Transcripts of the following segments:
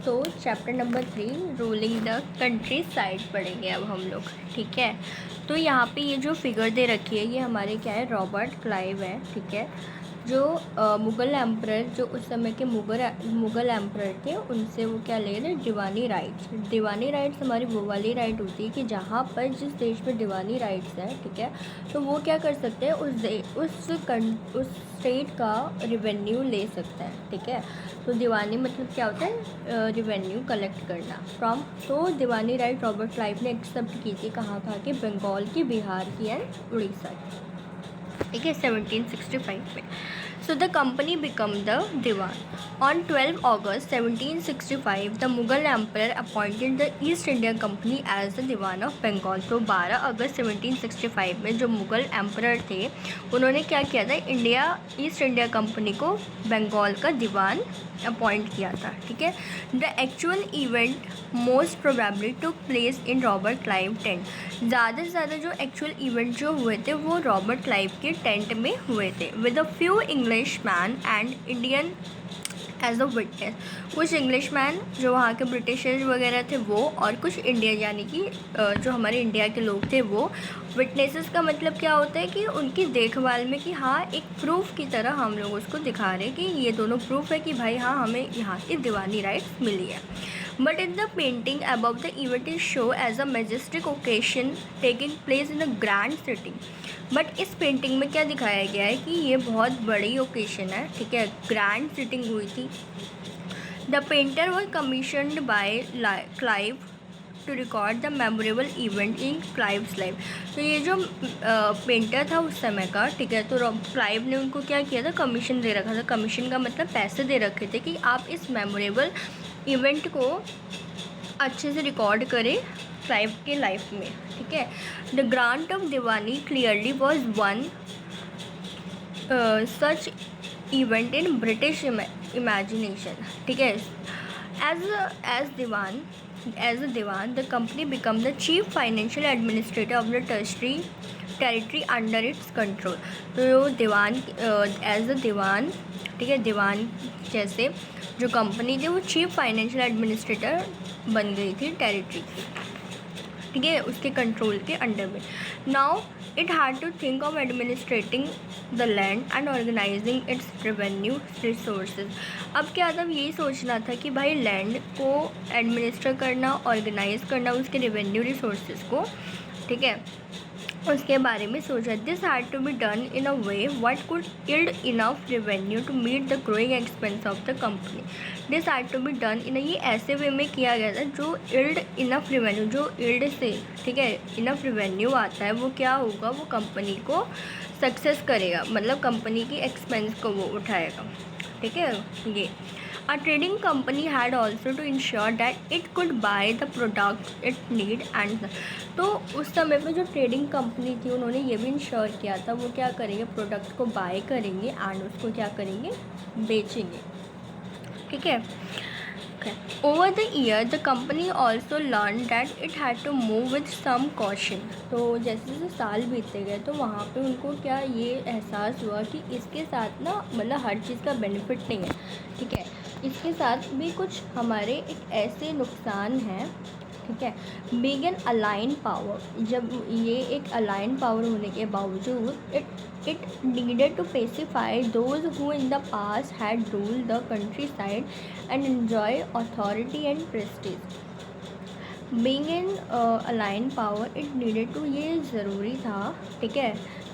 तो chapter number 3 ruling the country side पढ़ेंगे अब हम लोग। ठीक है, तो यहाँ पे ये जो फिगर दे रखी है ये हमारे क्या है, रॉबर्ट क्लाइव है। ठीक है, जो मुग़ल एम्परर, जो उस समय के मुग़ल एम्परर थे, उनसे वो क्या ले रहे, दीवानी राइट्स। दीवानी राइट्स हमारी वो वाली राइट होती है कि जहाँ पर जिस देश में दीवानी राइट्स है, ठीक है, तो वो क्या कर सकते हैं, उस स्टेट का रिवेन्यू ले सकते हैं। ठीक है, तो दीवानी मतलब क्या होता है, रिवेन्यू कलेक्ट करना फ्रॉम। तो दीवानी राइट रॉबर्ट क्लाइव ने एक्सेप्ट की थी, कहाँ की, बंगाल की, बिहार की एंड उड़ीसा की। ठीक है, 1765 में। So the company become the diwan. On 12 August 1765 the Mughal emperor appointed the East India Company as the diwan of Bengal. तो 12 अगस्त 1765 में जो मुगल एम्पर थे, उन्होंने क्या किया था, ईस्ट इंडिया कंपनी को बंगाल का दीवान अपॉइंट किया था। ठीक है, the actual event most probably took place in Robert Clive tent. ज़्यादा से ज़्यादा जो एक्चुअल इवेंट जो हुए थे वो रॉबर्ट क्लाइव के टेंट में हुए थे, with a few English man and Indian as a witness. कुछ इंग्लिश मैन जो वहाँ के ब्रिटिशर्स वगैरह थे वो, और कुछ इंडिया यानी कि जो हमारे इंडिया के लोग थे वो। विटनेसेस का मतलब क्या होता है कि उनकी देखभाल में, कि हाँ एक प्रूफ की तरह हम लोग उसको दिखा रहे हैं कि ये दोनों प्रूफ है कि भाई हाँ हमें यहाँ की दीवानी राइट्स मिली है। But in the painting above the event is show as a majestic occasion taking place in a grand sitting. But इस पेंटिंग में क्या दिखाया गया है कि ये बहुत बड़ी ओकेशन है। ठीक है, ग्रैंड सिटिंग हुई थी। The painter was commissioned by Clive to record the memorable event in Clive's life. तो ये जो पेंटर था उस समय का, ठीक है, तो क्लाइव ने उनको क्या किया था, कमीशन दे रखा था। कमीशन का मतलब पैसे दे रखे थे कि आप इस मेमोरेबल इवेंट को अच्छे से रिकॉर्ड करें क्लाइव के लाइफ में। ठीक है, the grant of Deewani clearly was one such event in British imagination. ठीक है, as a diwan the company become the chief financial administrator of the territory under its control। तो दीवान as a दीवान, ठीक है, दीवान जैसे जो कंपनी थी वो chief financial administrator बन गई थी टेरिटरी की। ठीक है, उसके कंट्रोल के अंडर में। Now it had to think of administrating the land and organising its revenue resources. अब क्या था, यही सोचना था कि भाई लैंड को एडमिनिस्टर करना, ऑर्गेनाइज करना उसके रेवेन्यू रिसोर्सेज को। ठीक है, उसके बारे में सोचा। This had to be done in a way what could yield enough revenue to meet the growing expense of the company. This had to be done in, ये ऐसे वे में किया गया था जो यील्ड इनफ रेवेन्यू, जो yield से, ठीक है, इनफ रेवेन्यू आता है वो क्या होगा, वो कंपनी को सक्सेस करेगा, मतलब कंपनी की एक्सपेंस को वो उठाएगा। ठीक है, ये A trading company had also to ensure that it could buy the product it need and तो उस समय पे जो ट्रेडिंग कंपनी थी उन्होंने ये भी इंश्योर किया था वो क्या करेंगे, प्रोडक्ट को बाय करेंगे एंड उसको क्या करेंगे, बेचेंगे। ठीक है, over the year the company also learn that it had to move with some caution. तो जैसे जैसे साल बीतते गए तो वहाँ पे उनको क्या ये एहसास हुआ कि इसके साथ ना, मतलब हर चीज़ का बेनिफिट नहीं है। ठीक है, इसके साथ भी कुछ हमारे एक ऐसे नुकसान हैं। ठीक है, बीइंग एन अलाइन पावर, जब ये एक अलाइन पावर होने के बावजूद it needed to pacify those who in the past had ruled the countryside and enjoy authority and prestige। Being an aligned power, it needed to, ये ज़रूरी था, ठीक है,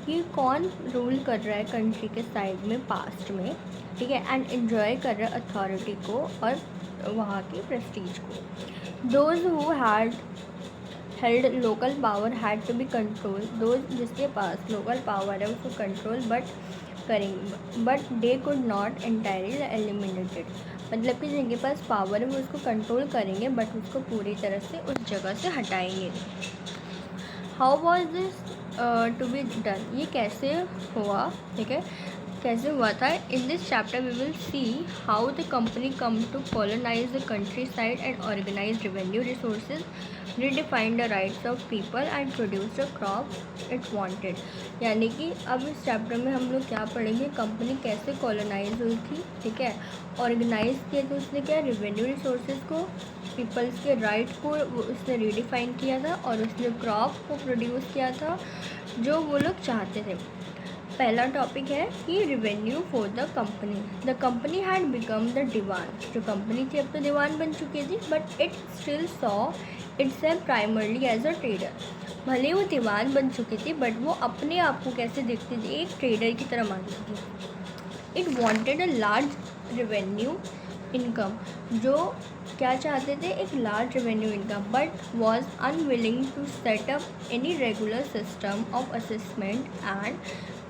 कि कौन रूल कर रहा है कंट्री के साइड में पास्ट में, ठीक है, एंड एन्जॉय कर रहा है अथॉरिटी को और वहाँ की प्रेस्टीज को। Those who had held local power had to be control, दो जिसके पास लोकल पावर है उसको कंट्रोल करेंगे, but they could not entirely eliminated. मतलब कि जिनके पास पावर है वो उसको कंट्रोल करेंगे बट उसको पूरी तरह से उस जगह से हटाएंगे। How was this to be done, ये कैसे हुआ, ठीक है, कैसे हुआ था। In this chapter we will see how the company come to colonise the countryside and organise revenue resources redefined the rights of people and produced a crop it wanted। यानी कि अब इस चैप्टर में हम लोग क्या पढ़ेंगे, company कैसे कॉलोनाइज हुई थी, ठीक है, ऑर्गेनाइज किया तो उसने क्या, रेवेन्यू रिसोर्सेज को, पीपल्स के राइट को उसने रीडिफाइन किया था और उसने क्रॉप को प्रोड्यूस किया था जो वो लोग चाहते थे। पहला टॉपिक है कि revenue for the company. The company had become the Diwan. जो कंपनी थी अब तो दीवान बन चुकी थी, but it still saw itself primarily as a trader. भले वो दीवान बन चुकी थी बट वो अपने आप को कैसे देखती थी, एक ट्रेडर की तरह मानती थी। It wanted a large revenue income. जो क्या चाहते थे, एक large revenue income, but was unwilling to set up any regular system of assessment and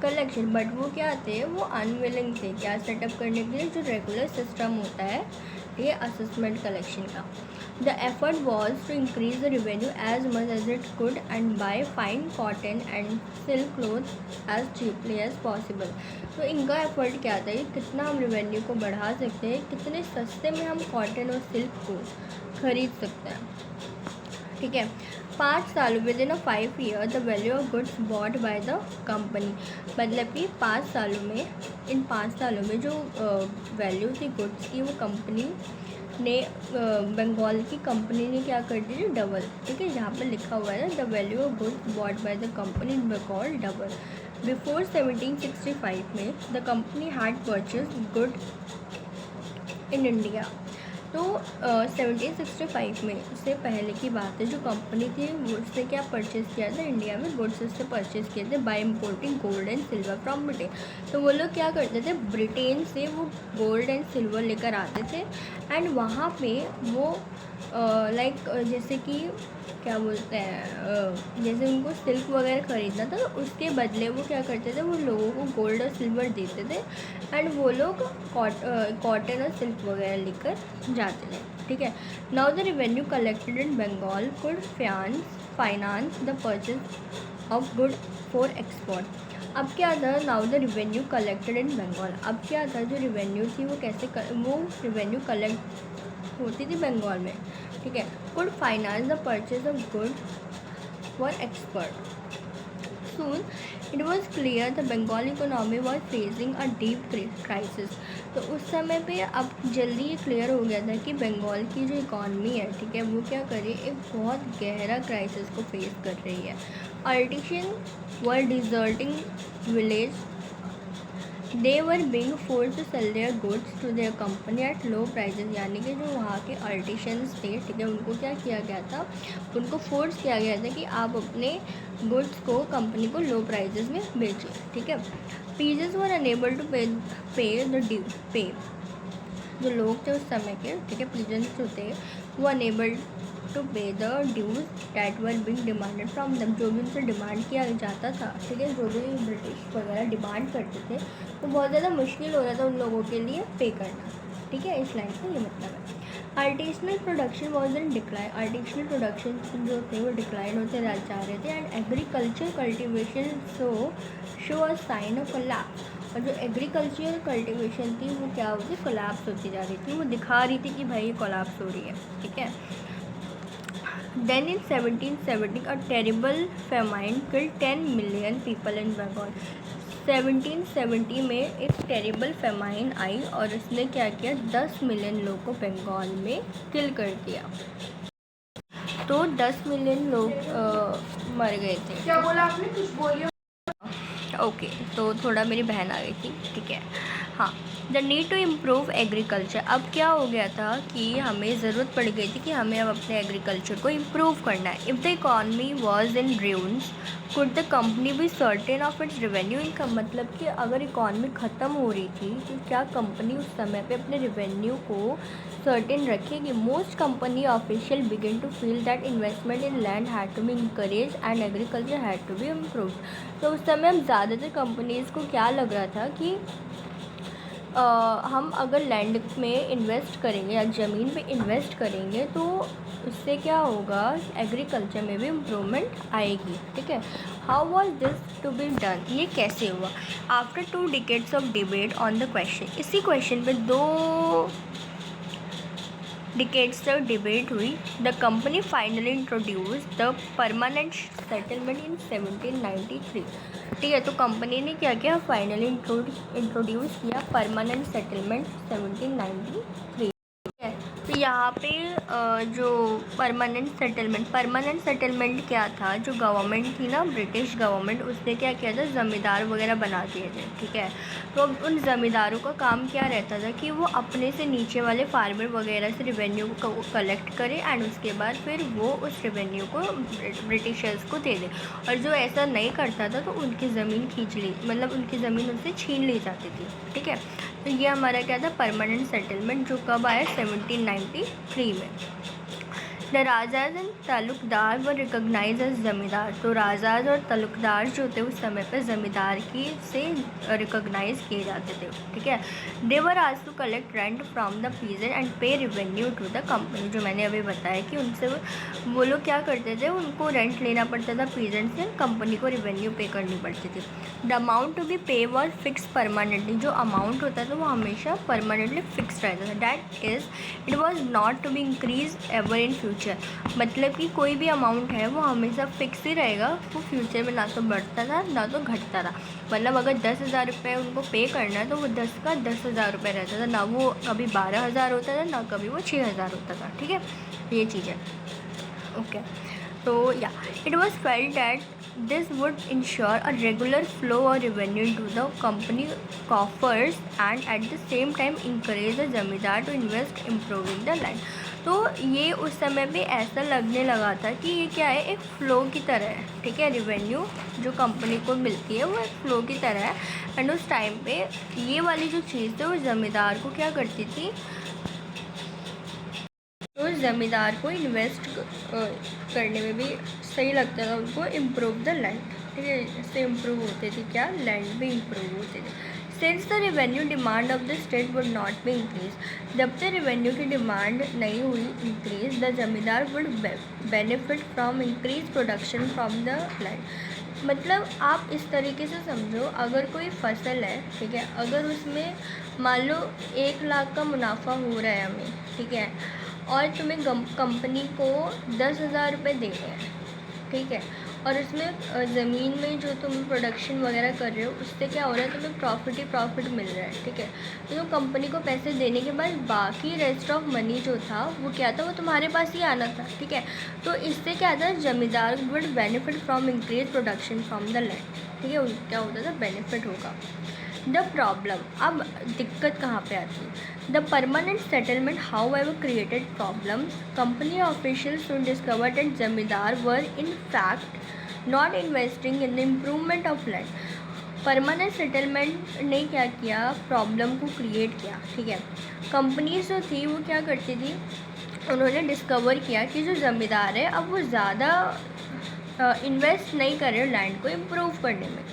collection. But वो क्या थे, वो अनविलिंग थे क्या सेटअप करने के लिए जो रेगुलर सिस्टम होता है ये असेसमेंट कलेक्शन का। The effort was to increase the revenue as much as it could and buy fine cotton and silk cloth as cheaply as possible. तो इनका एफर्ट क्या था, कितना हम रेवेन्यू को बढ़ा सकते हैं, कितने सस्ते में हम कॉटन और सिल्क को खरीद सकते हैं, ठीक है। 5 सालों with in 5 year the value of goods bought by the company. मतलब कि 5 सालों में, इन 5 सालों में जो वैल्यू थी गुड्स की वो कंपनी ने, बंगाल की कंपनी ने क्या कर दी, डबल, ठीक है। यहाँ पर लिखा हुआ है the value of goods bought by the company in Bengal double. Before 1765 में the company had purchase good in India. तो 1765 में, उससे पहले की बात है, जो कंपनी थी उसने क्या परचेज़ किया था, इंडिया में गुड्स उससे परचेज़ किए थे by importing gold and silver from Britain. तो वो लोग क्या करते थे, ब्रिटेन से वो गोल्ड एंड सिल्वर लेकर आते थे एंड वहाँ पे वो लाइक जैसे कि क्या बोलते हैं, जैसे उनको सिल्क वगैरह ख़रीदना था तो उसके बदले वो क्या करते थे, वो लोगों को गोल्ड और सिल्वर देते थे एंड वो लोग कॉटन और सिल्क वगैरह लेकर जाते थे, ठीक है। Now the revenue collected in Bengal could finance the purchase of good for export. अब क्या था, now the revenue collected in Bengal, अब क्या था, जो रेवेन्यू थी वो कैसे वो रेवेन्यू कलेक्ट होती थी बंगाल में, ठीक है, could finance the purchase of good for export. Soon it was clear the Bengal economy was facing a deep crisis। तो उस समय पे अब जल्दी ये क्लियर हो गया था कि बंगाल की जो इकॉनमी है, ठीक है, वो क्या कर रही है, एक बहुत गहरा क्राइसिस को फेस कर रही है। Artisan were deserting village, they were being force to sell their goods to their company at low prices. यानी कि जो वहाँ के आर्टिशंस थे, ठीक है, उनको क्या किया गया था, उनको फोर्स किया गया था कि आप अपने गुड्स को कंपनी को लो प्राइजेस में बेचें, ठीक है। पीजेस were unable to pay the due पे। जो लोग थे उस समय के, ठीक है, पीजेंस जो थे वो unable to pay the dues that were being demanded from them. जो भी उनसे डिमांड किया जाता था, ठीक है, जो भी ब्रिटिश वगैरह डिमांड करते थे तो बहुत ज़्यादा मुश्किल हो रहा था उन लोगों के लिए पे करना, ठीक है। इस लाइन का ये मतलब है। Artisanal production was in decline. Artisanal production जो थे वो डिक्लाइन होते जा रहे थे and agriculture cultivation show a sign of collapse. और जो एग्रीकल्चर कल्टिवेशन थी वो क्या होती, कोलैप्स होती जा रही थी, वो दिखा रही थी कि भाई ये कोलैप्स हो रही है, ठीक है। Then in 1770 a terrible famine killed 10 million people in Bengal। 1770 में एक टेरिबल फेमाइन आई और इसने क्या किया, 10 मिलियन लोगों को बंगाल में किल कर दिया। तो 10 मिलियन लोग मर गए थे। क्या बोला आपने, कुछ बोलिए। ओके, तो थोड़ा मेरी बहन आ गई थी, ठीक है। हाँ, the need to improve agriculture. अब क्या हो गया था कि हमें ज़रूरत पड़ गई थी कि हमें अब अपने एग्रीकल्चर को इम्प्रूव करना है। If the economy was in ruins could the company be certain of its revenue income. मतलब कि अगर इकॉनमी ख़त्म हो रही थी तो क्या कंपनी उस समय पे अपने रेवेन्यू को सर्टेन रखेगी। Most company official begin to feel that investment in land had to be encourage and agriculture had to be improve. तो उस समय हम ज़्यादातर कंपनीज़ को क्या लग रहा था कि हम अगर लैंड में इन्वेस्ट करेंगे या ज़मीन पे इन्वेस्ट करेंगे तो उससे क्या होगा, एग्रीकल्चर में भी इम्प्रूवमेंट आएगी, ठीक है। How was this to be done, ये कैसे हुआ। After 2 decades of debate on the question. इसी क्वेश्चन पे डिकेड्स तक डिबेट हुई, the company finally introduce the permanent settlement in 1793। ठीक है, तो कंपनी ने क्या किया, फाइनली इंट्रोड्यूस किया परमानेंट सेटलमेंट 1793। तो यहाँ पे जो परमानेंट सेटलमेंट क्या था, जो गवर्नमेंट थी ना, ब्रिटिश गवर्नमेंट, उसने क्या किया था, ज़मींदार वगैरह बना दिए थे। ठीक है, तो अब उन ज़मींदारों का काम क्या रहता था कि वो अपने से नीचे वाले फार्मर वगैरह से रेवेन्यू को कलेक्ट करे एंड उसके बाद फिर वो उस रेवेन्यू को ब्रिटिशर्स को दे दे, और जो ऐसा नहीं करता था तो उनकी ज़मीन उनकी ज़मीन उनसे छीन ली जाती थी। ठीक है, तो ये हमारा क्या था, परमानेंट सेटलमेंट, जो कब आया, 1793 में। द राजाज एंड तालुकदार व रिकॉग्नाइज एज ज़मींदार। तो राजाज और तालुकदार जो थे उस समय पर ज़मींदार की से रिकॉग्नाइज किए जाते थे। ठीक है, they were asked to collect rent from the peasant and pay revenue to the company. जो मैंने अभी बताया कि उनसे वो लोग क्या करते थे, उनको रेंट लेना पड़ता था पीजेंट से, कंपनी को रेवेन्यू पे करनी पड़ती थी। The amount to be pay was fix permanently. जो अमाउंट होता था वो हमेशा परमानेंटली फिक्स रहता था। That is it was not to be increase ever in future. मतलब कि कोई भी अमाउंट है वो हमेशा फिक्स ही रहेगा, वो फ्यूचर में ना तो बढ़ता था ना तो घटता था। मतलब अगर 10,000 रुपये उनको पे करना है तो वो 10 का 10,000 रुपये रहता था, ना वो कभी 12,000 होता था, ना कभी वो 6,000 होता था। ठीक है, ये चीज़ है। ओके, तो या it was felt that this would ensure a regular flow of revenue into the company coffers and at the same time encourage the जमींदार to invest improving the land। तो ये उस समय पे ऐसा लगने लगा था कि ये क्या है, एक फ़्लो की तरह है। ठीक है, रेवेन्यू जो कंपनी को मिलती है वो एक फ़्लो की तरह है, एंड उस टाइम पे ये वाली जो चीज़ थी वो ज़मींदार को क्या करती थी, तो ज़मींदार को इन्वेस्ट करने में भी सही लगता था उनको, इम्प्रूव द लैंड। ठीक है, इससे इम्प्रूव होते थे क्या, लैंड भी इम्प्रूव होते थे। Since the revenue demand of the state would not be increase. जब तक रेवेन्यू की डिमांड नहीं हुई इंक्रीज, द ज़मींदार would benefit from increase production from the land. मतलब आप इस तरीके से समझो, अगर कोई फसल है, ठीक है, अगर उसमें मान लो 1 लाख का मुनाफा हो रहा है हमें, ठीक है, और तुम्हें कंपनी को 10,000 रुपये दे रहे हैं। ठीक है, और उसमें ज़मीन में जो तुम प्रोडक्शन वगैरह कर रहे हो उससे क्या हो रहा है, तुम्हें प्रॉफिट ही प्रॉफिट मिल रहा है। ठीक है, तो कंपनी को पैसे देने के बाद बाकी रेस्ट ऑफ मनी जो था वो क्या था, वो तुम्हारे पास ही आना था। ठीक है, तो इससे क्या था, ज़मींदार would benefit from increase production from the land. ठीक है, क्या होता था, बेनिफिट होगा। द प्रॉब्लम, अब दिक्कत कहाँ पे आती है, the permanent settlement however created problem. Company officials soon discovered that zamindar were in fact not investing in the improvement of land. Permanent settlement ने क्या किया, प्रॉब्लम को क्रिएट किया। ठीक है, कंपनीज जो थी वो क्या करती थी, उन्होंने डिस्कवर किया कि जो ज़मींदार है अब वो ज़्यादा इन्वेस्ट नहीं कर रहे लैंड को इम्प्रूव करने में।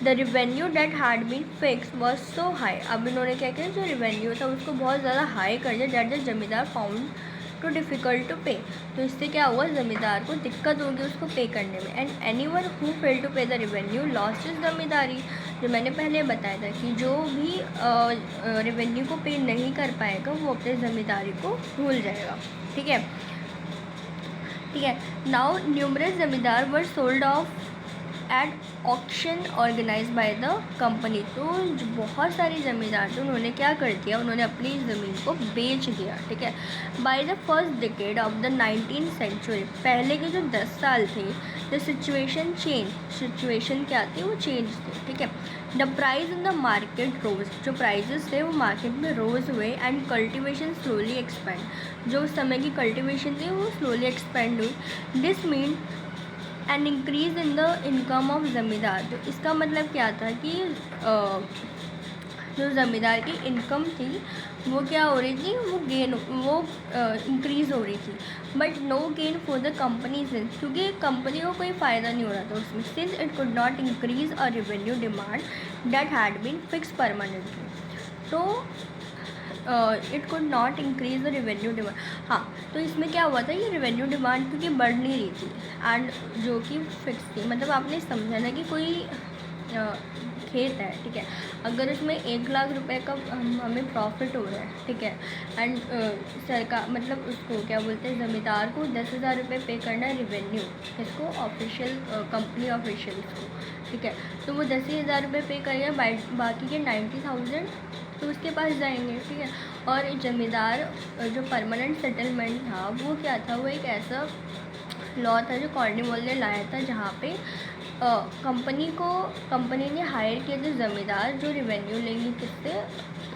The revenue that had been fix was so high. अब इन्होंने क्या किया, जो रेवेन्यू था उसको बहुत ज़्यादा हाई कर दिया, डेट द जमींदार फाउंड टू डिफ़िकल्ट टू पे। तो इससे क्या हुआ, ज़मींदार को दिक्कत होगी उसको पे करने में। And anyone who fail to pay the revenue lost his zamindari. जो मैंने पहले बताया था कि जो भी रेवेन्यू को पे नहीं कर पाएगा वो अपने ज़मींदारी को भूल जाएगा। ठीक है, ठीक है। Now numerous zamindar were sold off at auction organise by the company. तो बहुत सारे ज़मींदार थे, उन्होंने क्या कर दिया, उन्होंने अपनी ज़मीन को बेच दिया। ठीक है, by the first decade of the 19th century, पहले के जो 10 साल थे, द सिचुएशन चेंज। सिचुएशन क्या थी, वो चेंज थी। ठीक है, the price in the market rose, जो प्राइजेस थे वो मार्केट में रोज हुए, एंड कल्टिवेशन स्लोली एक्सपेंड। जो उस समय की कल्टिवेशन थी वो स्लोली एक्सपेंड हुई। This mean and increase in the income of ज़मींदार। तो इसका मतलब क्या था कि जो ज़मींदार की इनकम थी वो क्या हो रही थी, वो इंक्रीज़ हो रही थी, but no gain for the company, क्योंकि कंपनी को कोई फ़ायदा नहीं हो रहा था उसमें। Since it could not increase a revenue demand that had been fix permanently. तो it could not increase the revenue demand. हाँ, तो इसमें क्या हुआ था, ये रेवेन्यू डिमांड क्योंकि बढ़ नहीं रही थी एंड जो कि फिक्स थी। मतलब आपने समझा ना कि कोई खेत है, ठीक है, अगर उसमें 1 लाख रुपए का हमें प्रॉफिट हो रहा है, ठीक है, एंड सरकार मतलब उसको क्या बोलते हैं, ज़मींदार को 10,000 रुपये पे करना है रेवेन्यू, इसको ऑफिशियल कंपनी ऑफिशियल्स को, ठीक है, तो वो 10,000 रुपये पे करेगा, बाकी के 90,000 तो उसके पास जाएंगे, ठीक है। और जमींदार जो परमानेंट सेटलमेंट था वो क्या था, वो एक ऐसा लॉ था जो कॉर्नवालिस ने लाया था, जहाँ पे कंपनी ने हायर किए थे ज़मींदार जो रेवेन्यू लेंगे किससे,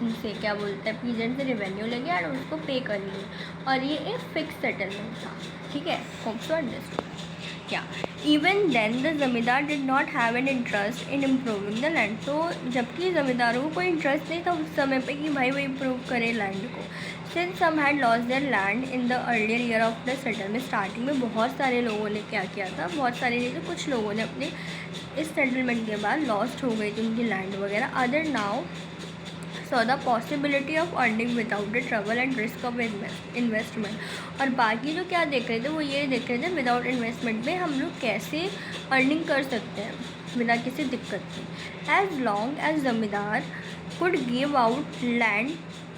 उनसे क्या बोलते हैं पीजेंट से रेवेन्यू लेंगे और उसको पे करेंगे, और ये एक फिक्स सेटलमेंट था, ठीक है। Hope so understood. क्या इवन देन द ज़मींदार did not have an interest in improving the land, तो जबकि ज़मींदारों को कोई इंटरेस्ट नहीं था उस समय पे कि भाई वो इम्प्रूव करे लैंड को। Since some had lost their land in the earlier year of the settlement, starting में बहुत सारे लोगों ने क्या किया था, बहुत सारे नहीं तो कुछ लोगों ने अपने इस सेटलमेंट के बाद लॉस्ट हो गई थी उनकी लैंड वगैरह। Other now so the possibility of earning without the trouble and risk of investment, और बाकी जो क्या देख रहे थे वो ये देख रहे थे विदाउट इन्वेस्टमेंट में हम लोग कैसे अर्निंग कर सकते हैं बिना किसी दिक्कत के। As long as zamindar could give out land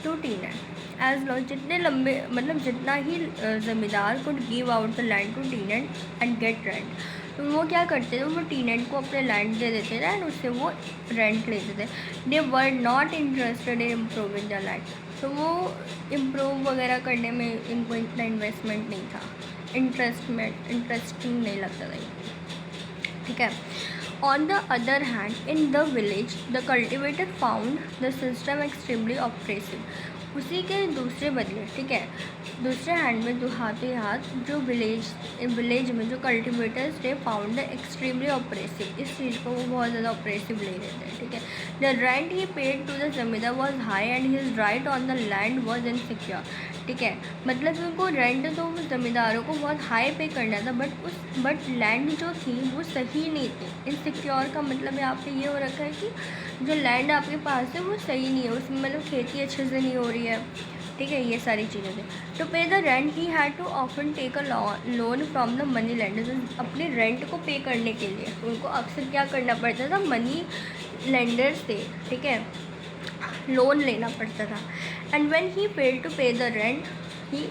to tenant, as long जितने लंबे मतलब जितना ही zamindar could give out the land to tenant and get rent, तो वो क्या करते थे, वो टीनेंट को अपने लैंड दे देते थे एंड उससे वो रेंट लेते थे। They were not interested in improving the land, तो वो इम्प्रूव वगैरह करने में इनको इतना इन्वेस्टमेंट नहीं था, इंटरेस्टिंग नहीं लगता था, ठीक है। On the other hand in the village the cultivator found the system extremely oppressive, उसी के दूसरे बदले, ठीक है, दूसरे हैंड में जो हाथों हाथ जो विलेज में जो कल्टिवेटर्स थे फाउंड एक्सट्रीमली ऑपरेसिव, इस चीज़ को वो बहुत ज़्यादा ऑपरेसिव ले रहे थे, ठीक है। The rent he paid to the zamindar was high and his right on the land was insecure, ठीक है, मतलब उनको रेंट तो ज़मींदारों को बहुत हाई पे करना था, बट लैंड जो थी वो सही नहीं थी। इनसिक्योर का मतलब यहाँ पे ये हो रखा है कि जो लैंड आपके पास है वो सही नहीं है, उसमें मतलब खेती अच्छे से नहीं हो रही है, ठीक है, ये सारी चीज़ें थी। To pay the rent he had to often take a loan from the money lenders, अपने रेंट को पे करने के लिए उनको अक्सर क्या करना पड़ता था, मनी लेंडर्स थे, ठीक है, लोन लेना पड़ता था। And when he failed to pay the rent he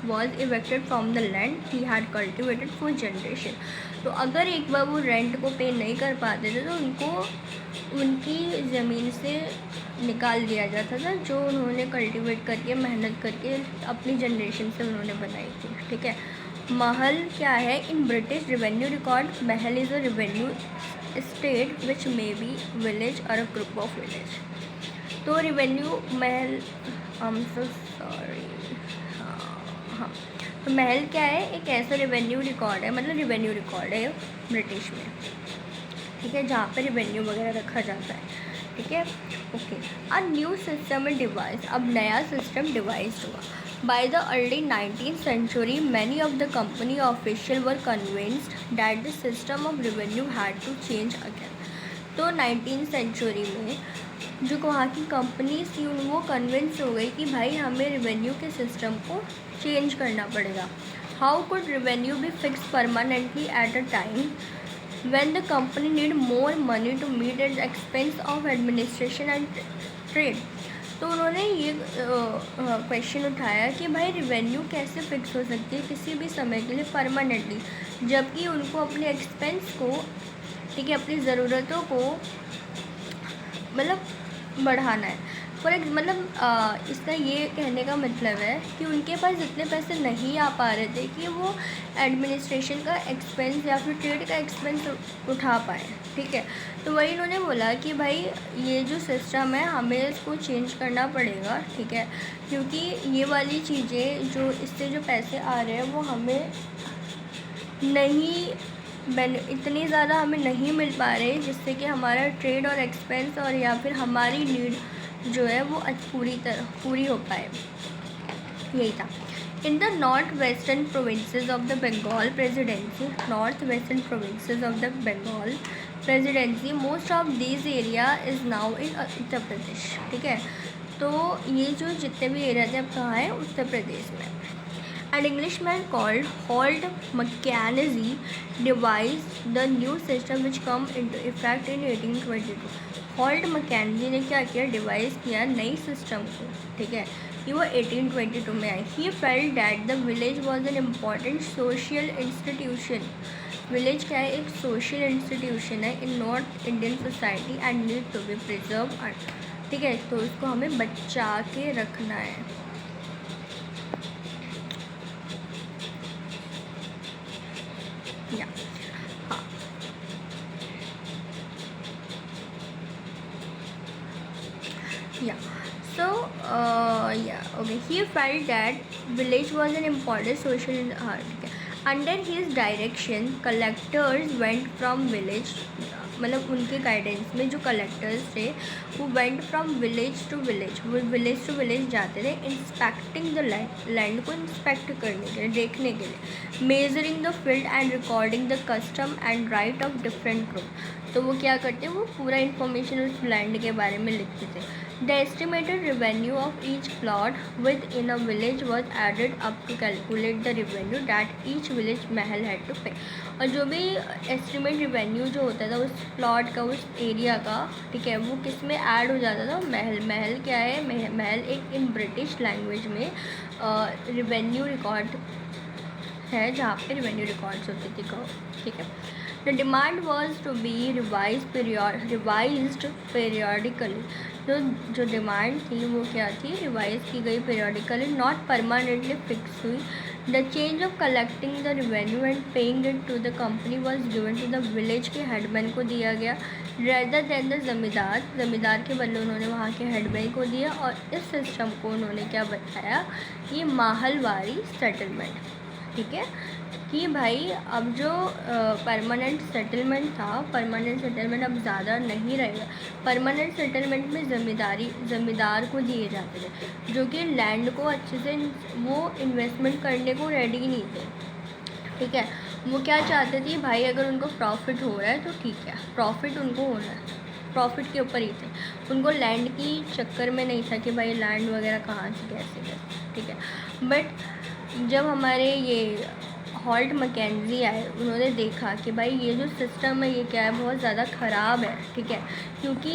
was evicted from the land he had cultivated for generation, तो अगर एक बार वो रेंट को पे नहीं कर पाते थे तो उनको उनकी ज़मीन से निकाल दिया जाता था जो उन्होंने कल्टीवेट करके मेहनत करके अपनी जनरेशन से उन्होंने बनाई थी, ठीक है। महल क्या है, in British revenue record Mahal is a revenue state which may be village और अ ग्रुप ऑफ विलेज, तो रेवेन्यू महल हाँ, तो महल क्या है, एक ऐसा रेवेन्यू रिकॉर्ड है, मतलब रेवेन्यू रिकॉर्ड है ब्रिटिश में, ठीक है, जहाँ पे रेवेन्यू वगैरह रखा जाता है, ठीक है। Okay, a new system device, अब नया सिस्टम डिवाइस हुआ। By the early 19th century many of the company officials were convinced that the system of revenue had to change again, तो 19th century में जो वहाँ की कंपनीज थी वो कन्विंस हो गई कि भाई हमें रेवेन्यू के सिस्टम को चेंज करना पड़ेगा। How could revenue B fix permanently eight a time when the company need more money to meet its expense of administration and trade, तो उन्होंने ये क्वेश्चन उठाया कि भाई रेवेन्यू कैसे फिक्स हो सकती है किसी भी समय के लिए परमानेंटली, जबकि उनको अपने एक्सपेंस को, ठीक है, अपनी ज़रूरतों को मतलब बढ़ाना है। मतलब इसका ये कहने का मतलब है कि उनके पास इतने पैसे नहीं आ पा रहे थे कि वो एडमिनिस्ट्रेशन का एक्सपेंस या फिर ट्रेड का एक्सपेंस उठा पाए, ठीक है। तो वही उन्होंने बोला कि भाई ये जो सिस्टम है हमें इसको चेंज करना पड़ेगा, ठीक है, क्योंकि ये वाली चीज़ें जो इससे जो पैसे आ रहे हैं वो हमें नहीं इतनी ज़्यादा हमें नहीं मिल पा रहे, जिससे कि हमारा ट्रेड और एक्सपेंस और या फिर हमारी नीड जो है वो पूरी हो पाए, यही था। In the north western provinces of the Bengal presidency, most of this area is now in Uttar Pradesh, ठीक है, तो ये जो जितने भी एरिया थे अब कहाँ हैं, उत्तर प्रदेश में। An Englishman called Holt Mackenzie devised the new system which come into effect in 1822. Holt Mackenzie ने क्या किया, डिवाइस किया नई सिस्टम को, ठीक है। ये वो 1822 में आई। He felt that the village was an important social institution. Village क्या है, एक सोशल इंस्टीट्यूशन है in north Indian society and need to be preserve, ठीक है। तो इसको हमें बचा के रखना है। या हाँ, yeah, so yeah, okay, he felt that village was an important social ठीक है। Under his direction collectors went from village, मतलब उनके गाइडेंस में जो कलेक्टर्स थे वो went from village to village, वो विलेज टू विलेज जाते थे इंस्पेक्टिंग द लैंड, लैंड को इंस्पेक्ट करने के लिए, देखने के लिए, measuring the field and recording the custom and right of different group. तो वो क्या करते, वो पूरा इन्फॉर्मेशन उस लैंड के बारे में लिखते थे। The estimated revenue of each plot within a village was added up to calculate the revenue that each village mahal had to pay. और जो भी एस्टिमेट रेवेन्यू जो होता था उस प्लॉट का, उस एरिया का, ठीक है, वो किस में ऐड हो जाता था, महल। महल क्या है, महल एक इन ब्रिटिश लैंग्वेज में रेवेन्यू रिकॉर्ड है, जहाँ पे रेवेन्यू रिकॉर्ड्स होते थे, ठीक है। The demand was to be revised periodically. जो डिमांड थी वो क्या थी, रिवाइज की गई पीरियडिकली, नॉट परमानेंटली फिक्स हुई। The change of collecting the revenue and paying it to the company was given to the village के हेडमैन को दिया गया, रेदर दैन द ज़मींदार के बदले उन्होंने वहाँ के हेडमैन को दिया। और इस सिस्टम को उन्होंने क्या बताया, ये माहलवारी सेटलमेंट, ठीक है, कि भाई अब जो परमानेंट सेटलमेंट था, परमानेंट सेटलमेंट अब ज़्यादा नहीं रहेगा। परमानेंट सेटलमेंट में ज़मींदार को दिए जाते थे, जो कि लैंड को अच्छे से वो इन्वेस्टमेंट करने को रेडी नहीं थे, ठीक है। वो क्या चाहते थे, भाई अगर उनको प्रॉफिट हो रहा है तो ठीक है, प्रॉफिट उनको होना है, प्रॉफिट के ऊपर ही थे। उनको लैंड की चक्कर में नहीं था कि भाई लैंड वगैरह कहाँ से कैसे, ठीक है। बट जब हमारे ये हॉल्ट मैकेंजी आए, उन्होंने देखा कि भाई ये जो सिस्टम है ये क्या है, बहुत ज़्यादा ख़राब है, ठीक है, क्योंकि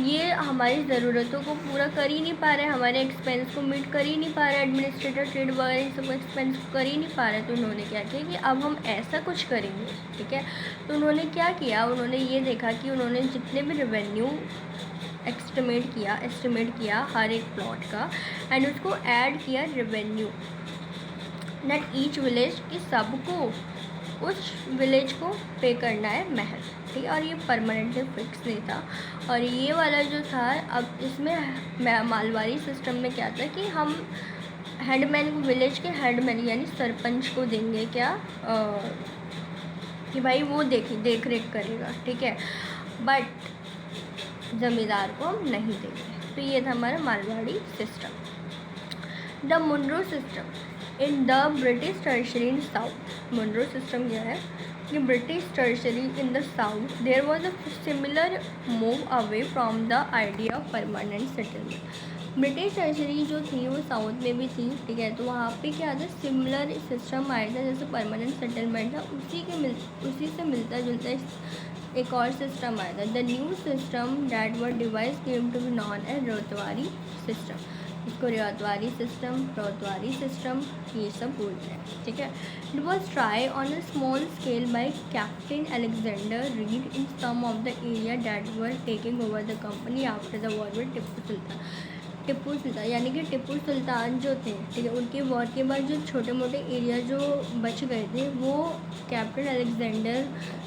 ये हमारी ज़रूरतों को पूरा कर ही नहीं पा रहे, हमारे एक्सपेंस को मीट कर ही नहीं पा रहे, एडमिनिस्ट्रेटर ट्रेड वगैरह इन सब एक्सपेंस को कर ही नहीं पा रहे। तो उन्होंने क्या किया कि अब हम ऐसा कुछ करेंगे, ठीक है। तो उन्होंने क्या किया, उन्होंने ये देखा कि उन्होंने जितने भी रेवेन्यू एस्टिमेट किया हर एक प्लॉट का, एंड उसको ऐड किया रेवेन्यू नेट ईच विलेज, कि सबको उस विलेज को पे करना है महल, ठीक है। और ये परमानेंटली फिक्स नहीं था। और ये वाला जो था, अब इसमें मालवारी सिस्टम में क्या था कि हम हेडमैन को, विलेज के हेडमैन यानी सरपंच को देंगे क्या, कि भाई वो देख रेख करेगा, ठीक है, बट ज़मींदार को हम नहीं देंगे। तो ये था हमारा mahalwari system. The Munro system in the British territory in south. Munro system क्या है कि British territory in the south there was a similar move away from the idea of permanent settlement. British territory जो थी वो south में भी थी, ठीक है। तो वहाँ पे क्या था, सिमिलर सिस्टम आया था जैसे परमानेंट सेटलमेंट था, उसी से मिलता जुलता एक और सिस्टम आया था। The new system that were devised came to be known as ryotwari system. इसको रोतवारी सिस्टम ये सब बोलते हैं, ठीक है। It was tried on a small scale by captain Alexander Read in some of the area that were taking over the company after the war with Tipu Sultan, यानी कि टिप्पू सुल्तान जो थे, ठीक है, उनके वॉर के बाद जो छोटे मोटे एरिया जो बच गए थे वो कैप्टन अलेक्जेंडर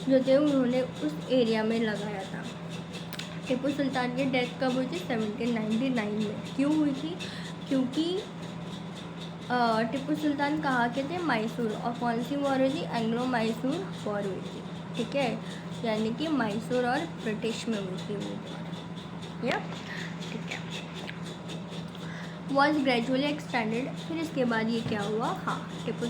जो थे उन्होंने उस एरिया में लगाया था। टिप्पू सुल्तान की डेथ कब हुई थी, 1799 में। क्यों हुई थी, क्योंकि टिप्पू सुल्तान कहाँ के थे, मैसूर। और कौन सी वॉर हुई थी, एंग्लो मैसूर वॉर हुई थी, ठीक है, यानी कि मैसूर और ब्रिटिश में हुई थी वो वॉर, या ठीक है। वॉज ग्रेजुअली एक्सटेंडेड, फिर इसके बाद ये क्या हुआ, हाँ, Tipu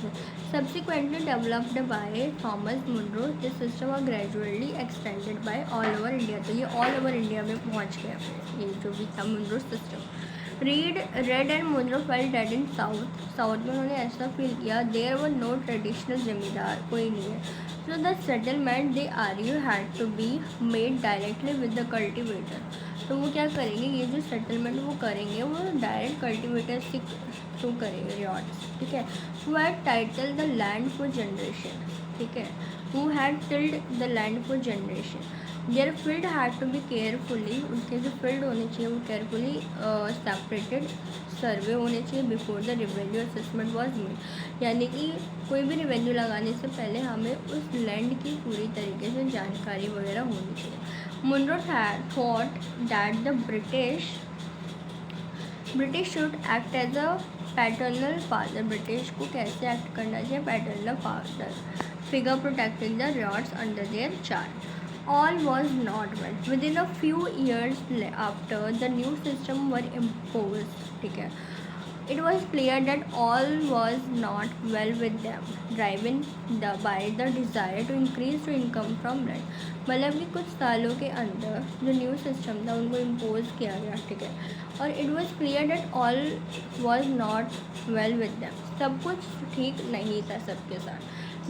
subsequently developed by Thomas Munro, this system was gradually extended by all over India. तो ये ऑल ओवर इंडिया में पहुंच गया ये जो भी था Munro system. Read and Munro felt that in south में उन्होंने ऐसा फील किया, देयर वर नो ट्रेडिशनल जमींदार, कोई नहीं है। So the settlement they argue had to be made directly with the cultivator. तो वो क्या करेंगे, ये जो सेटलमेंट वो करेंगे वो डायरेक्ट कल्टिवेटर से थ्रू करेंगे रियॉर्ड्स, ठीक है। Who had title the land for generation, ठीक है, who had tilled the land for generation, their field had to be carefully, उनके जो फील्ड होने चाहिए वो केयरफुली सेपरेटेड सर्वे होने चाहिए before the revenue assessment was made, यानी कि कोई भी रेवेन्यू लगाने से पहले हमें उस लैंड की पूरी तरीके से जानकारी वगैरह होनी चाहिए। Munro thought that the British should act as a paternal father, British को कैसे एक्ट करना चाहिए, paternal father figure protecting the ryots under their charge. All was not well. Within a few years after the new system were imposed, ठीक है, it was clear that all was not well with them, driven by the desire to increase the income from rent. मतलब कि कुछ सालों के अंदर जो new system था उनको इम्पोज किया गया, ठीक है, और it was clear that all was not well with them, सब कुछ ठीक नहीं था सबके साथ।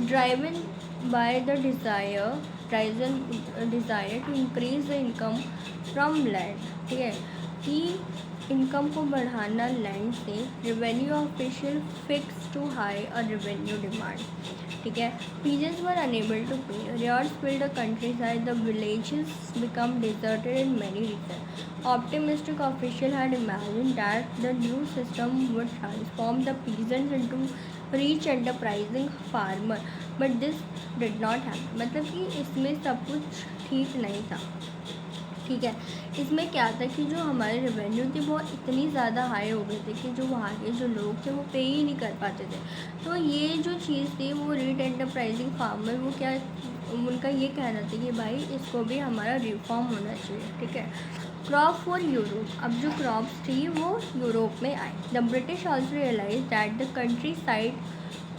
Driven by the desire to increase the income from land, ठीक है, कि इनकम को बढ़ाना लैंड से, revenue official fix too high a revenue demand, ठीक है, पीजेस were unable to pay, ryots fled the countryside, the villages become deserted in many region. Optimistic official had imagine that the new system would transform the peasants into reach enterprising farmer, but this did not happen. मतलब कि इसमें सब कुछ ठीक नहीं था, ठीक है। इसमें क्या था कि जो हमारे रेवेन्यू थे वो इतनी ज़्यादा हाई हो गए थे कि जो वहाँ के जो लोग थे वो पे ही नहीं कर पाते थे। तो ये जो चीज़ थी वो रीच एंटरप्राइजिंग फार्मर, वो क्या, उनका ये कहना था कि भाई इसको भी हमारा रिफॉर्म होना चाहिए, ठीक है। क्रॉप फॉर यूरोप, अब जो क्रॉप्स थी वो यूरोप में आई। The British also realise that the countryside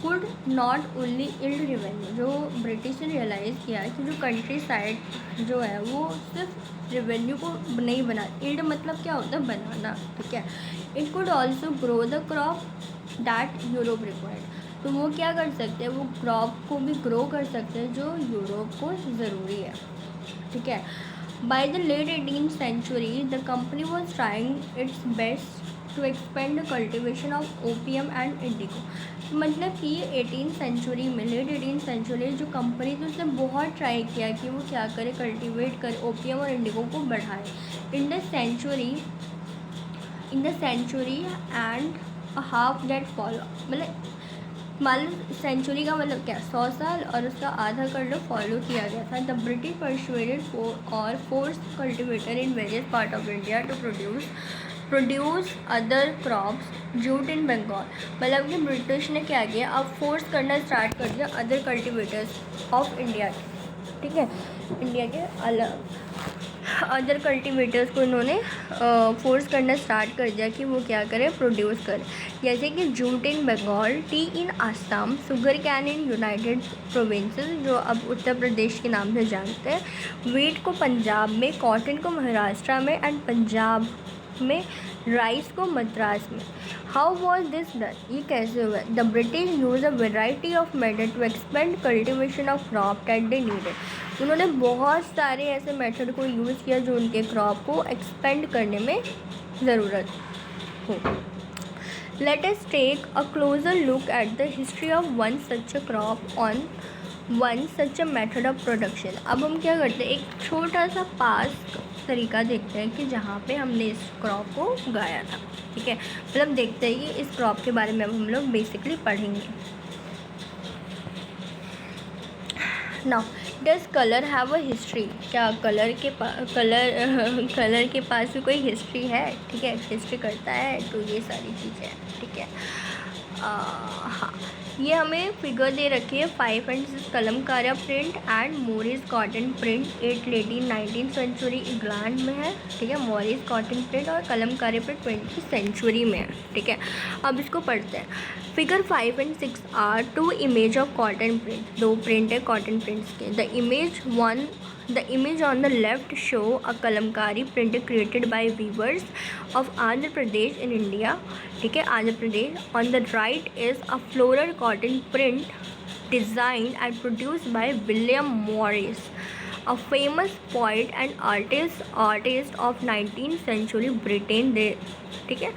could not only yield revenue, जो ब्रिटिश ने रियलाइज़ किया कि जो कंट्री साइड जो है वो सिर्फ रेवेन्यू को नहीं बना, इल्ड मतलब क्या होता है, बनाना, ठीक है। It could also grow the crop that Europe required, तो वो क्या कर सकते हैं, वो क्रॉप को भी ग्रो कर सकते हैं जो यूरोप को ज़रूरी है, ठीक है। By the late 18th century the company was trying its best to expand the cultivation of opium and indigo. मतलब कि 18th सेंचुरी में, लेट 18th सेंचुरी जो कंपनी थी उसने बहुत ट्राई किया कि वो क्या करे, कल्टिवेट करे, ओपीएम और इंडिगो को बढ़ाए। In the century and a half that follow, मतलब मान लो सेंचुरी का मतलब क्या, 100 साल, और उसका आधा कर लो फॉलो किया गया था। द ब्रिटिश परसुएडेड और force cultivator in various part of India to produce other crops jute in Bengal. मतलब कि ब्रिटिश ने क्या किया, अब फोर्स करना स्टार्ट कर दिया अदर कल्टिवेटर्स ऑफ इंडिया, ठीक है, इंडिया के अलग अदर कल्टिवेटर्स को इन्होंने फोर्स करना स्टार्ट कर दिया कि वो क्या करें, प्रोड्यूस करें। जैसे कि jute in Bengal, tea in Assam, sugar cane in United Provinces, जो अब उत्तर प्रदेश के नाम से जानते हैं, वीट को पंजाब में, कॉटन को महाराष्ट्र में, एंड पंजाब में, राइस को मद्रास में। हाउ वॉज दिस डन, ये कैसे हुआ? The British use a variety of method to expand cultivation of crop that they needed. उन्होंने बहुत सारे ऐसे मेथड को यूज़ किया जो उनके क्रॉप को एक्सपेंड करने में ज़रूरत हो। Let us take a closer look at the history of one such a crop on one such a method of production. अब हम क्या करते हैं, एक छोटा सा पास तरीका देखते हैं कि जहाँ पे हमने इस क्रॉप को उगाया था, ठीक है। मतलब देखते हैं कि इस क्रॉप के बारे में अब हम लोग बेसिकली पढ़ेंगे। Now does colour have a history, क्या कलर के पास भी कोई हिस्ट्री है, ठीक है, हिस्ट्री करता है, तो ये सारी चीज़ें, ठीक है। हाँ, ये हमें फिगर दे रखी है 5 and 6 Kalamkari print and Morris cotton print 8 लेडीन 19th सेंचुरी इंग्लैंड में है, ठीक है। मोरिस कॉटन प्रिंट और कलमकारे प्रिंट 20th सेंचुरी में है, ठीक है। अब इसको पढ़ते हैं। Figure 5 and 6 are 2 image of cotton print, 2 print है कॉटन प्रिंट्स के। The image on the left show a kalamkari print created by weavers of Andhra Pradesh in India, ठीक है, Andhra Pradesh. On the right is a floral cotton print designed and produced by William Morris a famous poet and artist of 19th century Britain दे, ठीक है।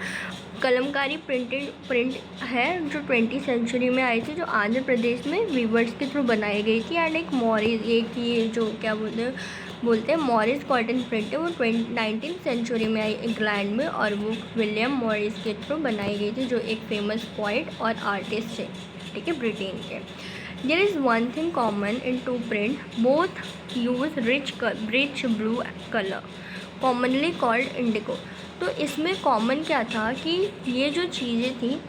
Kalamkari print है जो 20th century में आई थी, जो आंध्र प्रदेश में वीवर्स के थ्रू बनाई गई थी। एंड एक मॉरिस, एक ये जो क्या बोलते हैं मॉरिस कॉटन प्रिंट है, वो 19th सेंचुरी में आई इंग्लैंड में, और वो विलियम मॉरिस के थ्रू बनाई गई थी, जो एक फेमस पोइट और आर्टिस्ट है, ठीक है, ब्रिटेन के। There is one thing common in two print, both use rich blue colour commonly called indigo. तो इसमें कॉमन क्या था कि ये जो चीज़ें थी,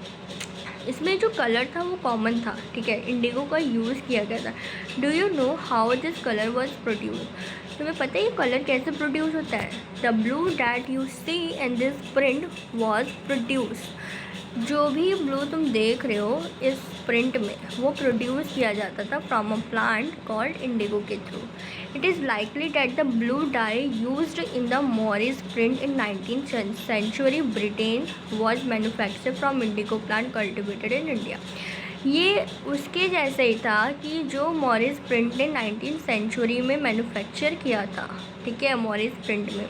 इसमें जो कलर था वो कॉमन था, ठीक है, इंडिगो का यूज़ किया गया था। Do you know how this colour was produce? तुम्हें पता है ये कलर कैसे प्रोड्यूस होता है? The blue that you see in this print was produce. जो भी ब्लू तुम देख रहे हो इस प्रिंट में, वो प्रोड्यूस किया जाता था from a plant called indigo के थ्रू। It is likely that the blue dye used in the Morris print in 19th century Britain was manufacture from indigo plant cultivated in India. ये उसके जैसे ही था कि जो मॉरिस प्रिंट ने 19th century में मैन्युफैक्चर किया था, ठीक है, मॉरिस प्रिंट में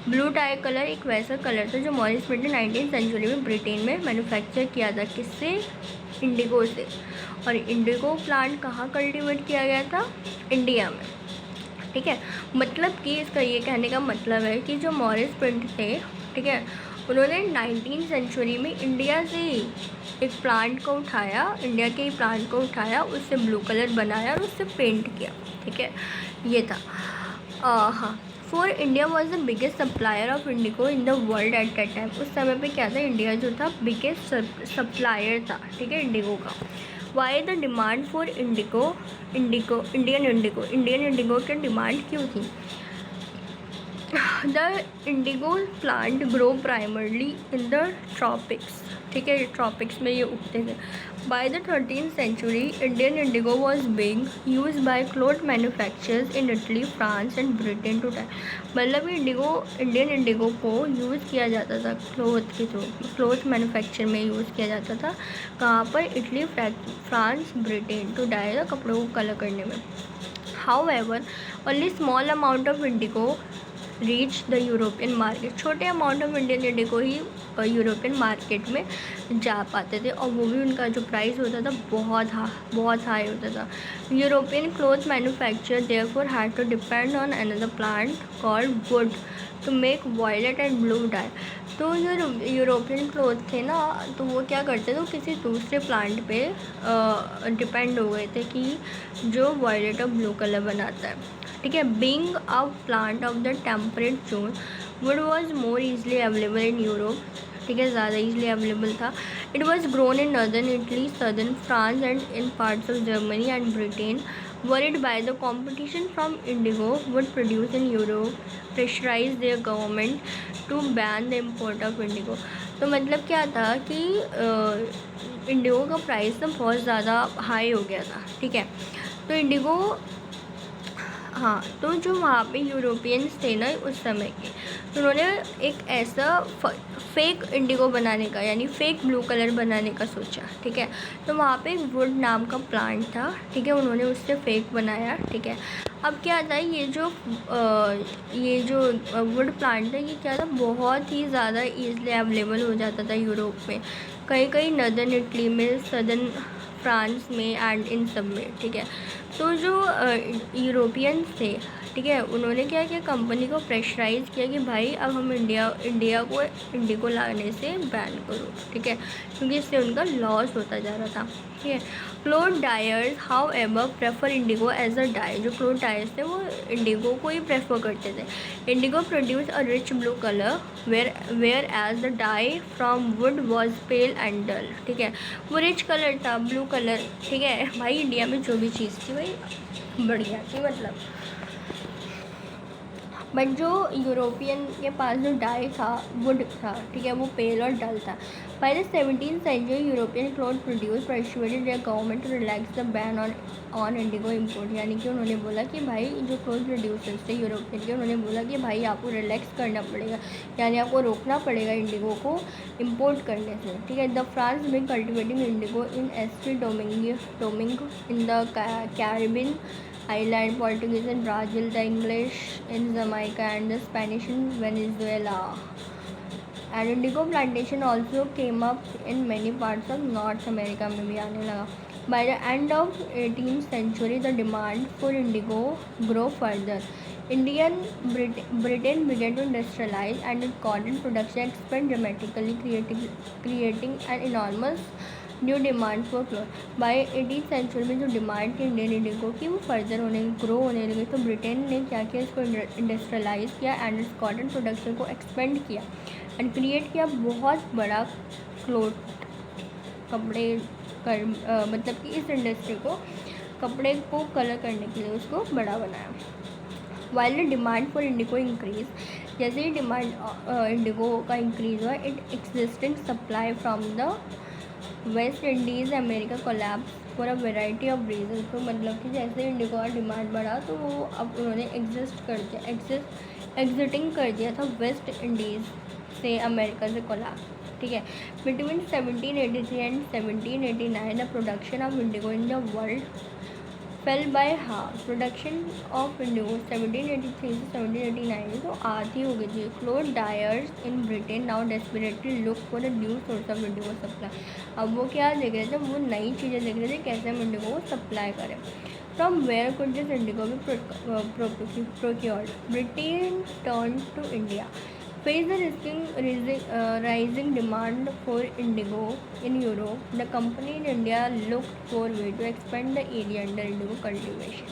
ब्लू डाई कलर एक वैसा कलर था जो मॉरिस प्रिंट ने 19th सेंचुरी में ब्रिटेन में मैन्युफैक्चर किया था। किससे? इंडिगो से। और इंडिगो प्लांट कहाँ कल्टीवेट किया गया था? इंडिया में, ठीक है। मतलब कि इसका ये कहने का मतलब है कि जो मॉरिस प्रिंट थे, ठीक है, उन्होंने 19th सेंचुरी में इंडिया से ही एक प्लांट को उठाया, इंडिया के ही प्लांट को उठाया, उससे ब्लू कलर बनाया और उससे पेंट किया, ठीक है, ये था। हाँ, for India was the biggest supplier of Indigo in the world at that time. उस समय पे क्या था, इंडिया जो था बिगेस्ट सप्लायर था, ठीक है, इंडिगो का। Why the demand for Indian indigo की डिमांड क्यों थी? The indigo plant grow primarily in the tropics, ठीक है, ट्रॉपिक्स में ये उगते थे। By the 13th century Indian indigo was being use by cloth manufacturers in Italy, France and Britain to time. मतलब इंडियन इंडिगो को यूज़ किया जाता था क्लॉथ के थ्रू, क्लॉथ मैन्युफैक्चर में यूज़ किया जाता था। कहाँ पर? Italy, France, Britain to dye the कपड़ों को कलर करने में। However only small amount of indigo reach the European market. छोटे अमाउंट ऑफ इंडियन इंडिगो ही यूरोपियन मार्केट में जा पाते थे, और वो भी उनका जो प्राइस होता था बहुत हाई होता था। European cloth manufacture therefore had to depend on another plant called woad to make violet and blue dye. तो जो यूरोपियन क्लॉथ थे ना, तो वो क्या करते थे, वो किसी दूसरे प्लांट पे डिपेंड हो गए थे कि जो वायलेट और ब्लू कलर बनाता है, ठीक है। Being a plant of the temperate zone, would was more easily available in Europe, ठीक है, ज़्यादा ईजली अवेलेबल था। It was grown in northern Italy, southern France and in parts of Germany and Britain. Worried by the competition from indigo would produce in Europe, pressurize their government to ban the import of indigo। तो मतलब क्या था कि Indigo का price तो बहुत ज़्यादा high हो गया था, ठीक है। तो इंडिगो, हाँ, तो जो वहाँ पे यूरोपियंस थे ना उस समय के, तो उन्होंने एक ऐसा फेक इंडिगो बनाने का, यानी फेक ब्लू कलर बनाने का सोचा, ठीक है। तो वहाँ पे एक वुड नाम का प्लांट था, ठीक है, उन्होंने उससे फेक बनाया, ठीक है। अब क्या था, ये जो वुड प्लांट था, ये क्या था, बहुत ही ज़्यादा ईज़िली अवेलेबल हो जाता था यूरोप में, कहीं नॉर्दर्न इटली में, सदर्न फ्रांस में एंड इन सब में, ठीक है। तो जो यूरोपियंस थे, ठीक है, उन्होंने क्या किया, कंपनी को प्रेशराइज़ किया कि भाई अब हम इंडिया को इंडिगो लाने से बैन करो, ठीक है, क्योंकि इससे उनका लॉस होता जा रहा था, ठीक है। Cloth dyers however prefer indigo as a dye. जो क्लॉथ डायर्स थे वो इंडिगो को ही प्रेफर करते थे। Indigo produce a rich blue colour whereas the dye from woad was pale and dull, ठीक है, वो रिच कलर था, ब्लू कलर, ठीक है। भाई इंडिया में जो भी चीज़ थी भाई बढ़िया थी, मतलब, बट जो यूरोपियन के पास जो डाई था, वुड था, ठीक है, वो पेल और डल था। By the 17th century, European cloth producers persuaded their government to relax the ban on indigo import. यानी कि उन्होंने बोला कि भाई जो क्लोथ प्रोड्यूसर्स थे यूरोपियन के, उन्होंने बोला कि भाई आपको रिलैक्स करना पड़ेगा, यानी आपको रोकना पड़ेगा इंडिगो को इम्पोर्ट करने से, ठीक है. The France began cultivating indigo in St Domingue in the Caribbean island, Portuguese in Brazil, the English in Jamaica, and the Spanish in Venezuela. And indigo plantation also came up in many parts of North America में भी आने लगा. By the end of 18th century, the demand for indigo grew further. Britain began to industrialize, and its cotton production expanded dramatically, creating an enormous new demand for cloth. By 18th century में जो demand थी Indian indigo की वो further grow होने लगी. तो Britain ने क्या किया, इसको इंडस्ट्रियलाइज किया एंड इस कॉटन प्रोडक्शन को एक्सपेंड किया एंड क्रिएट किया बहुत बड़ा क्लॉथ कपड़े मतलब कि इस इंडस्ट्री को कपड़े को कलर करने के लिए उसको बड़ा बनाया. While the demand for indigo increase, जैसे ही डिमांड इंडिगो का इंक्रीज हुआ, it existing supply from the West Indies America collapse for a variety of reason. तो मतलब कि जैसे इंडिगो का डिमांड बढ़ा तो वो अब उन्होंने एग्जिटिंग कर दिया था वेस्ट इंडीज़ से अमेरिका से कोलैप्स, ठीक है. Between 1783 and 1789 the production of Indigo in the world fail by half. Production of Indigo 1783 से 1789 तो आधी हो गई थी. Cloth dyers in Britain now desperately look for a new source of Indigo supply. अब वो क्या देख रहे थे, वो नई चीज़ें देख रहे थे कैसे हम इंडिगो को सप्लाई करें. From where could this indigo be procured. Britain turn to India. Face the rising demand for indigo in Europe, the company in India looked for a way to expand the area under indigo cultivation.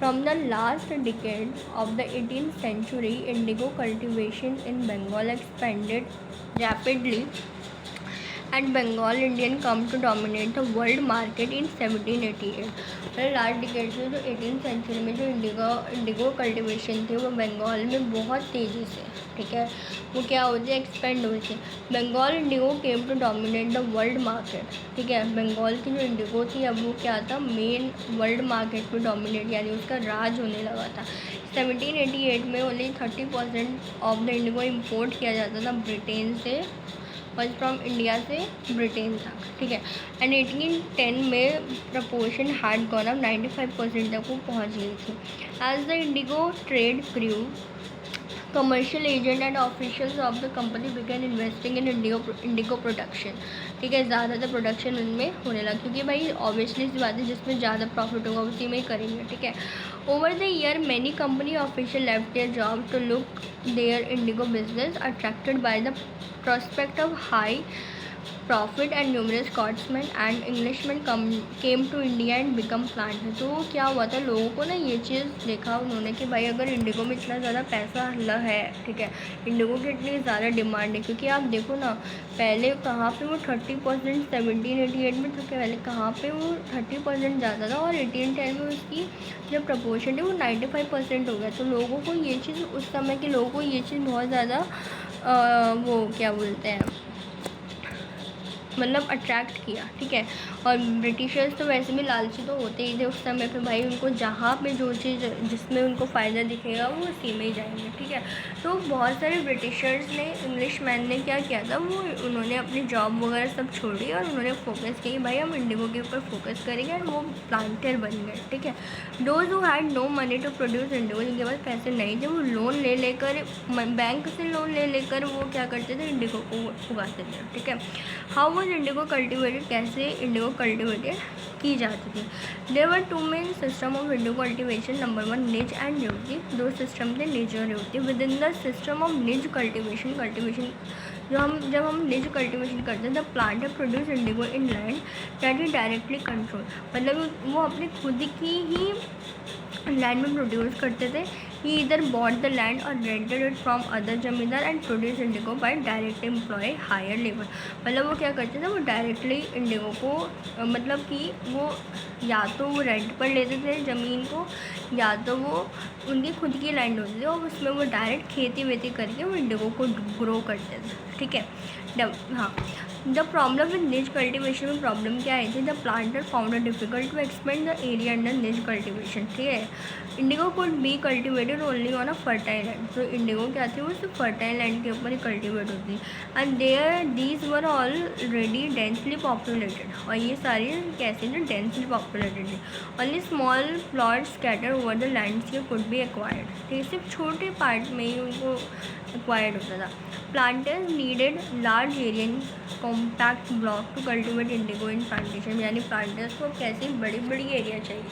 From the last decade of the 18th century, indigo cultivation in Bengal expanded rapidly, and Bengal Indian come to dominate the world market in 1788. Last decade से जो 18th century में जो Indigo cultivation थी वो बंगाल में बहुत तेज़ी से, ठीक है, वो क्या होती है, एक्सपेंड हुई थी. Bengal indigo came to dominate the world market, ठीक है. बंगाल की जो इंडिगो थी अब वो क्या था, मेन वर्ल्ड मार्केट में डोमिनेट, यानी उसका राज होने लगा था. 1788 में only 30% of the Indigo import किया जाता था ब्रिटेन से, फर्स्ट फ्रॉम इंडिया से ब्रिटेन तक, ठीक है. एंड 1810 में प्रपोर्शन हैड गॉन अप 95% तक वो पहुंच गई थी. As the indigo trade grew, commercial agent and officials of the company began investing in indigo production, ठीक है. ज़्यादातर प्रोडक्शन उनमें होने लगा क्योंकि भाई ऑब्वियसली सी बात है जिसमें ज़्यादा प्रॉफिट होगा उसी में ही करेंगे, ठीक है. Over the year many company official left their job to look their indigo business attracted by the prospect of high profit and numerous Scotsmen and Englishmen came to India and become planted. तो क्या हुआ था, लोगों को ना ये चीज़ देखा उन्होंने कि भाई अगर इंडिगो में इतना ज़्यादा पैसा है, ठीक है, इंडिगो की इतनी ज़्यादा डिमांड है. क्योंकि आप देखो ना पहले कहाँ पे वो 30% 1788 में तो पहले कहाँ पे वो 30% ज़्यादा था और 1810 में उसकी जो प्रपोर्शन है वो 95% हो गया. तो लोगों को ये चीज़, उस समय के लोगों को ये चीज़ बहुत ज़्यादा वो क्या बोलते हैं, मतलब अट्रैक्ट किया, ठीक है. और ब्रिटिशर्स तो वैसे भी लालची तो होते ही थे उस समय पे, भाई उनको जहाँ पे जो चीज़ जिसमें उनको फ़ायदा दिखेगा वो उसी में ही जाएंगे, ठीक है. तो बहुत सारे ब्रिटिशर्स ने, इंग्लिश मैन ने क्या किया था, वो उन्होंने अपनी जॉब वगैरह सब छोड़ी और उन्होंने फोकस किया भाई हम इंडिगो के ऊपर फोकस करेंगे और वो प्लांटर बन गए, ठीक है. Those who had no money to produce indigo, जिनके पास पैसे नहीं थे वो लोन ले लेकर, बैंक से लोन ले लेकर वो क्या करते थे, इंडिगो को उगाते थे, ठीक है. हाउ वॉज इंडिगो कल्टिवेटेड, कैसे इंडिगो कल्टिवेटेड की जाती थी. There were two main system of indigo cultivation. Number 1 nij and न्यूटी. दो सिस्टम थे, निज और न्यूटी. Within the system of nij cultivation जब हम निज कल्टिवेशन करते हैं the planter produce indigo in land that is directly control. मतलब वो अपनी खुद की ही लैंड में प्रोड्यूस करते थे. ही इधर बॉट द लैंड और rented it from other zamindar and produce indigo by direct employ hire labour. मतलब वो क्या करते थे, वो डायरेक्टली इंडिगो को मतलब कि वो या तो वो रेंट पर लेते थे ज़मीन को या तो वो उनकी खुद की लैंड होती थी और उसमें वो डायरेक्ट खेती वेती करके वो इंडिगो को ग्रो करते थे, ठीक है. हाँ, the problem with nij cultivation में प्रॉब्लम क्या आई थी? The planter found it difficult to expand the area under nij cultivation, ठीक है। Indigo could be cultivated only on a fertile land, तो इंडिगो क्या थी, वो सिर्फ फर्टाइल लैंड के ऊपर ही कल्टिवेट होती, and there these were already densely populated, और ये सारी कैसे जो डेंसली पॉपुलेटेड थी। Only small plot scatter over the landscape could be acquired, ठीक है, सिर्फ छोटे पार्ट में ही उनको एक्वायर्ड होता था। Planters needed large area in compact block to cultivate indigo in plantation, यानी प्लांटर्स को कैसे बड़ी बड़ी एरिया चाहिए,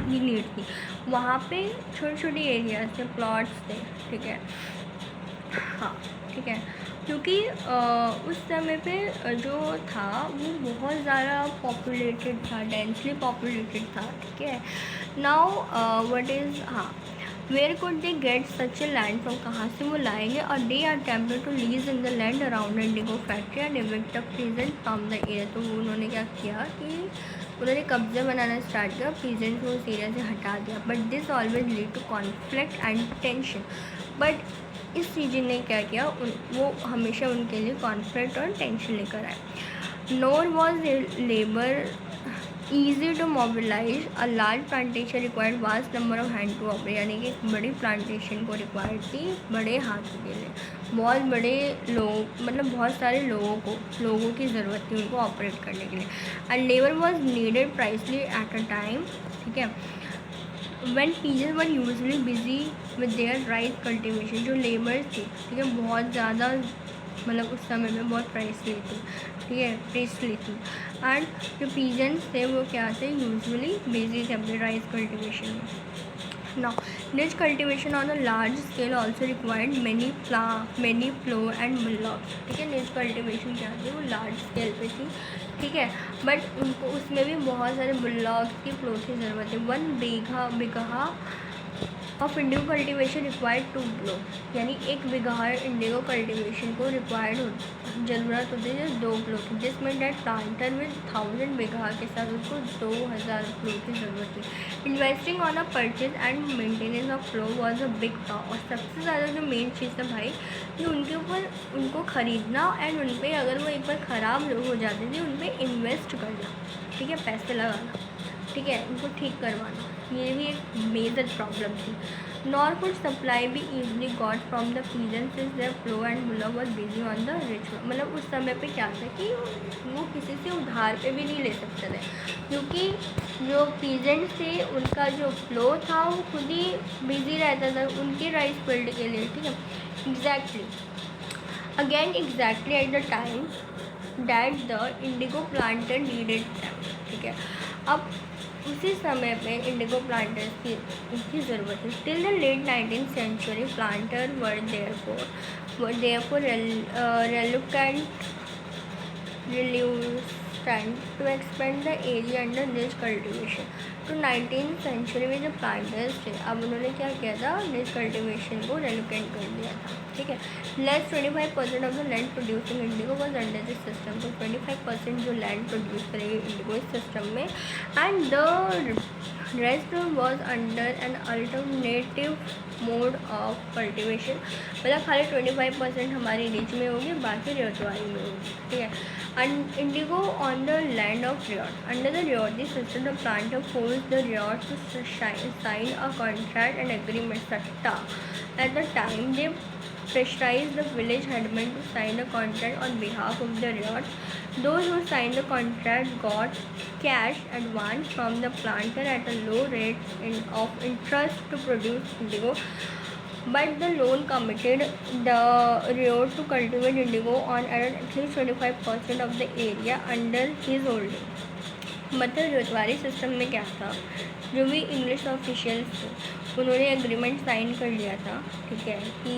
ये नीड थी। वहाँ पे छोटे छोटे एरियाज थे, प्लॉट्स थे, ठीक है। हाँ, ठीक है, क्योंकि उस समय पे जो था वो बहुत ज़्यादा पॉपुलेटेड था, डेंसली पॉपुलेटेड था, ठीक है। नाउ व्हाट इज़, हाँ, where could they get such a land from, कहाँ से वो लाएंगे, और they are tempted to lease in the land around indigo factory and evict the peasant from the area. तो उन्होंने क्या किया कि उन्होंने कब्जे बनाना स्टार्ट किया, पीजेंट को उस एरिया से हटा दिया, but this always lead to conflict and tension. But इस रीजन ने क्या किया, वो हमेशा उनके लिए कॉन्फ्लिक्ट और टेंशन लेकर आए। Nor was labour easy to mobilise, a large plantation required vast number of hand to operate, यानी कि एक बड़ी प्लांटेशन को रिक्वायर्ड थी बड़े हाथों के लिए, बहुत बड़े लोग, मतलब बहुत सारे लोगों की ज़रूरत थी उनको ऑपरेट करने के लिए। And labour was needed precisely at a time, ठीक है, when peasants were usually busy with their rice cultivation, जो लेबर्स थी, ठीक है, बहुत ज़्यादा, मतलब उस समय में बहुत प्राइसली थी, ठीक है, प्रेसली थी। एंड जो पीजेंट्स थे वो क्या थे, यूजुअली बिजी थे अपने राइस कल्टिवेशन में। नाउ निच cultivation on a large scale also required many flow and bullocks, ठीक है। निच कल्टिवेशन क्या थी, वो लार्ज स्केल पे थी, ठीक है, बट उनको उसमें भी बहुत सारे बुलॉक्स की फ्लो की ज़रूरत है। 1 bigha of indigo cultivation required 2 block, यानी 1 बीघा इंडिगो कल्टिवेशन को ज़रूरत होती है 2 ब्लॉक की, जिसमें डेट प्लांटर विद 1000 बीघा के साथ उसको 2000 ब्लॉक की ज़रूरत थी। Investing on a purchase and maintenance of flow was a big task, और सबसे ज़्यादा जो मेन चीज़ है भाई कि उनके ऊपर उनको ख़रीदना एंड उन पर अगर वो एक बार ख़राब हो जाते थे उन पर इन्वेस्ट करना, ठीक है, पैसे लगाना, ठीक है, उनको ठीक करवाना, ये भी एक मेजर प्रॉब्लम थी। नॉर कुड सप्लाई भी easily got from the peasants since their plough and bullock was busy on the rice, मतलब उस समय पे क्या था कि वो किसी से उधार पे भी नहीं ले सकते थे, क्योंकि जो पीजेंट्स थे उनका जो फ्लो था वो खुद ही बिजी रहता था उनके राइस फील्ड के लिए, ठीक है। Exactly at the time that the Indigo planter needed them, ठीक है। अब उसी समय पे इंडिगो प्लांटर्स की उनकी ज़रूरत है। Till the late 19th century planter were therefore reluctant to expand the area under niche cultivation। तो 19th सेंचुरी में जो प्लांटर्स थे अब उन्होंने क्या किया था, निच कल्टिवेशन को रेलुकेंट कर दिया था, ठीक है। Less 25% of the land producing Indigo was under this system, तो 25% जो लैंड प्रोड्यूस करेगी इंडिगो इस सिस्टम में, and the rest was under an alternative mode of cultivation, मतलब खाली 25% हमारी रिच में होगी, बाकी रेतवारी में होगी, ठीक है। And indigo on the land of ryot, under the ryot system the planter force the ryot to sign a contract and agreement satta. At the time they pressurized the village headman to sign a contract on behalf of the riot. Those who signed the contract got cash advance from the planter at a low rate of interest to produce indigo, but the loan committed the riot to cultivate indigo on at least 25% of the area under his holding। मतलब ryotwari system में क्या था, जो भी English officials थे उन्होंने agreement sign कर लिया था, ठीक है, कि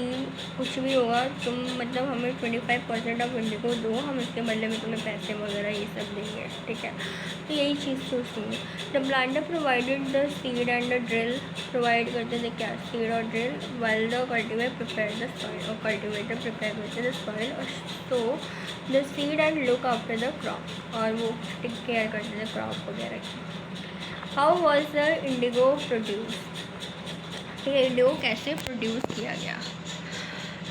कुछ भी होगा तुम मतलब हमें 25% ऑफ इंडिगो दो, हम इसके बदले में तुम्हें पैसे वगैरह ये सब देंगे, ठीक है। तो यही चीज़ थी उसमें। The planter provided the seed and the drill, provide करते थे क्या, सीड और drill, while the cultivator prepare the soil, और कल्टिवेटर प्रिपेयर करते द सॉइल, और तो the seed and look after the crop, और वो टेक केयर करते थे क्रॉप वगैरह की। How was the Indigo produce, ठीक है, इंडिगो कैसे प्रोड्यूस किया गया।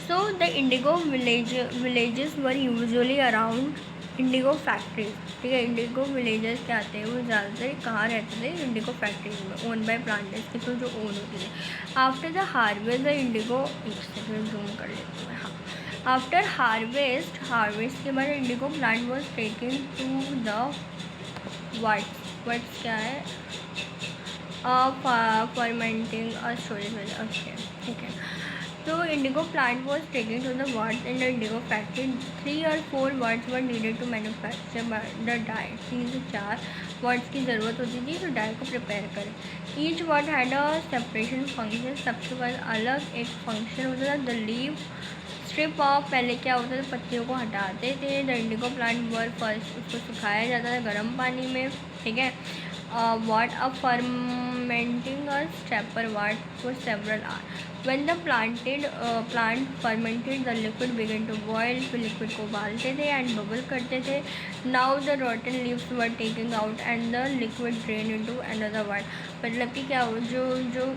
So the indigo villages were usually around Indigo factories, ठीक है। इंडिगो विलेजेस क्या आते हैं, वो ज़्यादातर कहाँ रहते थे, इंडिगो फैक्ट्रीज में, ओन बाय प्लांटर्स के थ्रू जो ओन होती थी। After the harvest the indigo, एक सेकेंड जूम कर लेती हूँ मैं, हाँ। आफ्टर हार्वेस्ट के बाद indigo plant was taken to the words क्या है, फर्मेंटिंग स्टोरेज, ओके, ठीक है। तो indigo plant was taking to the words in the indigo factory, 3 or 4 words were needed to manufacture the dye, 3 से 4 words की ज़रूरत होती थी तो डाई को प्रिपेयर करें। Each word had a separation function, सबके बाद अलग एक फंक्शन होता था। द लीव स्ट्रिप ऑफ, पहले क्या होता था, पत्तियों को हटाते थे। The indigo plant were first, उसको सुखाया जाता था गर्म पानी में, ठीक है। what a fermenting a stepper what for several hours. When the plant fermented, the liquid began to boil, फिर लिक्विड को उबालते थे एंड बबल करते थे। Now the rotten leaves were taken out and the liquid drained into another one. मतलब कि क्या हो, जो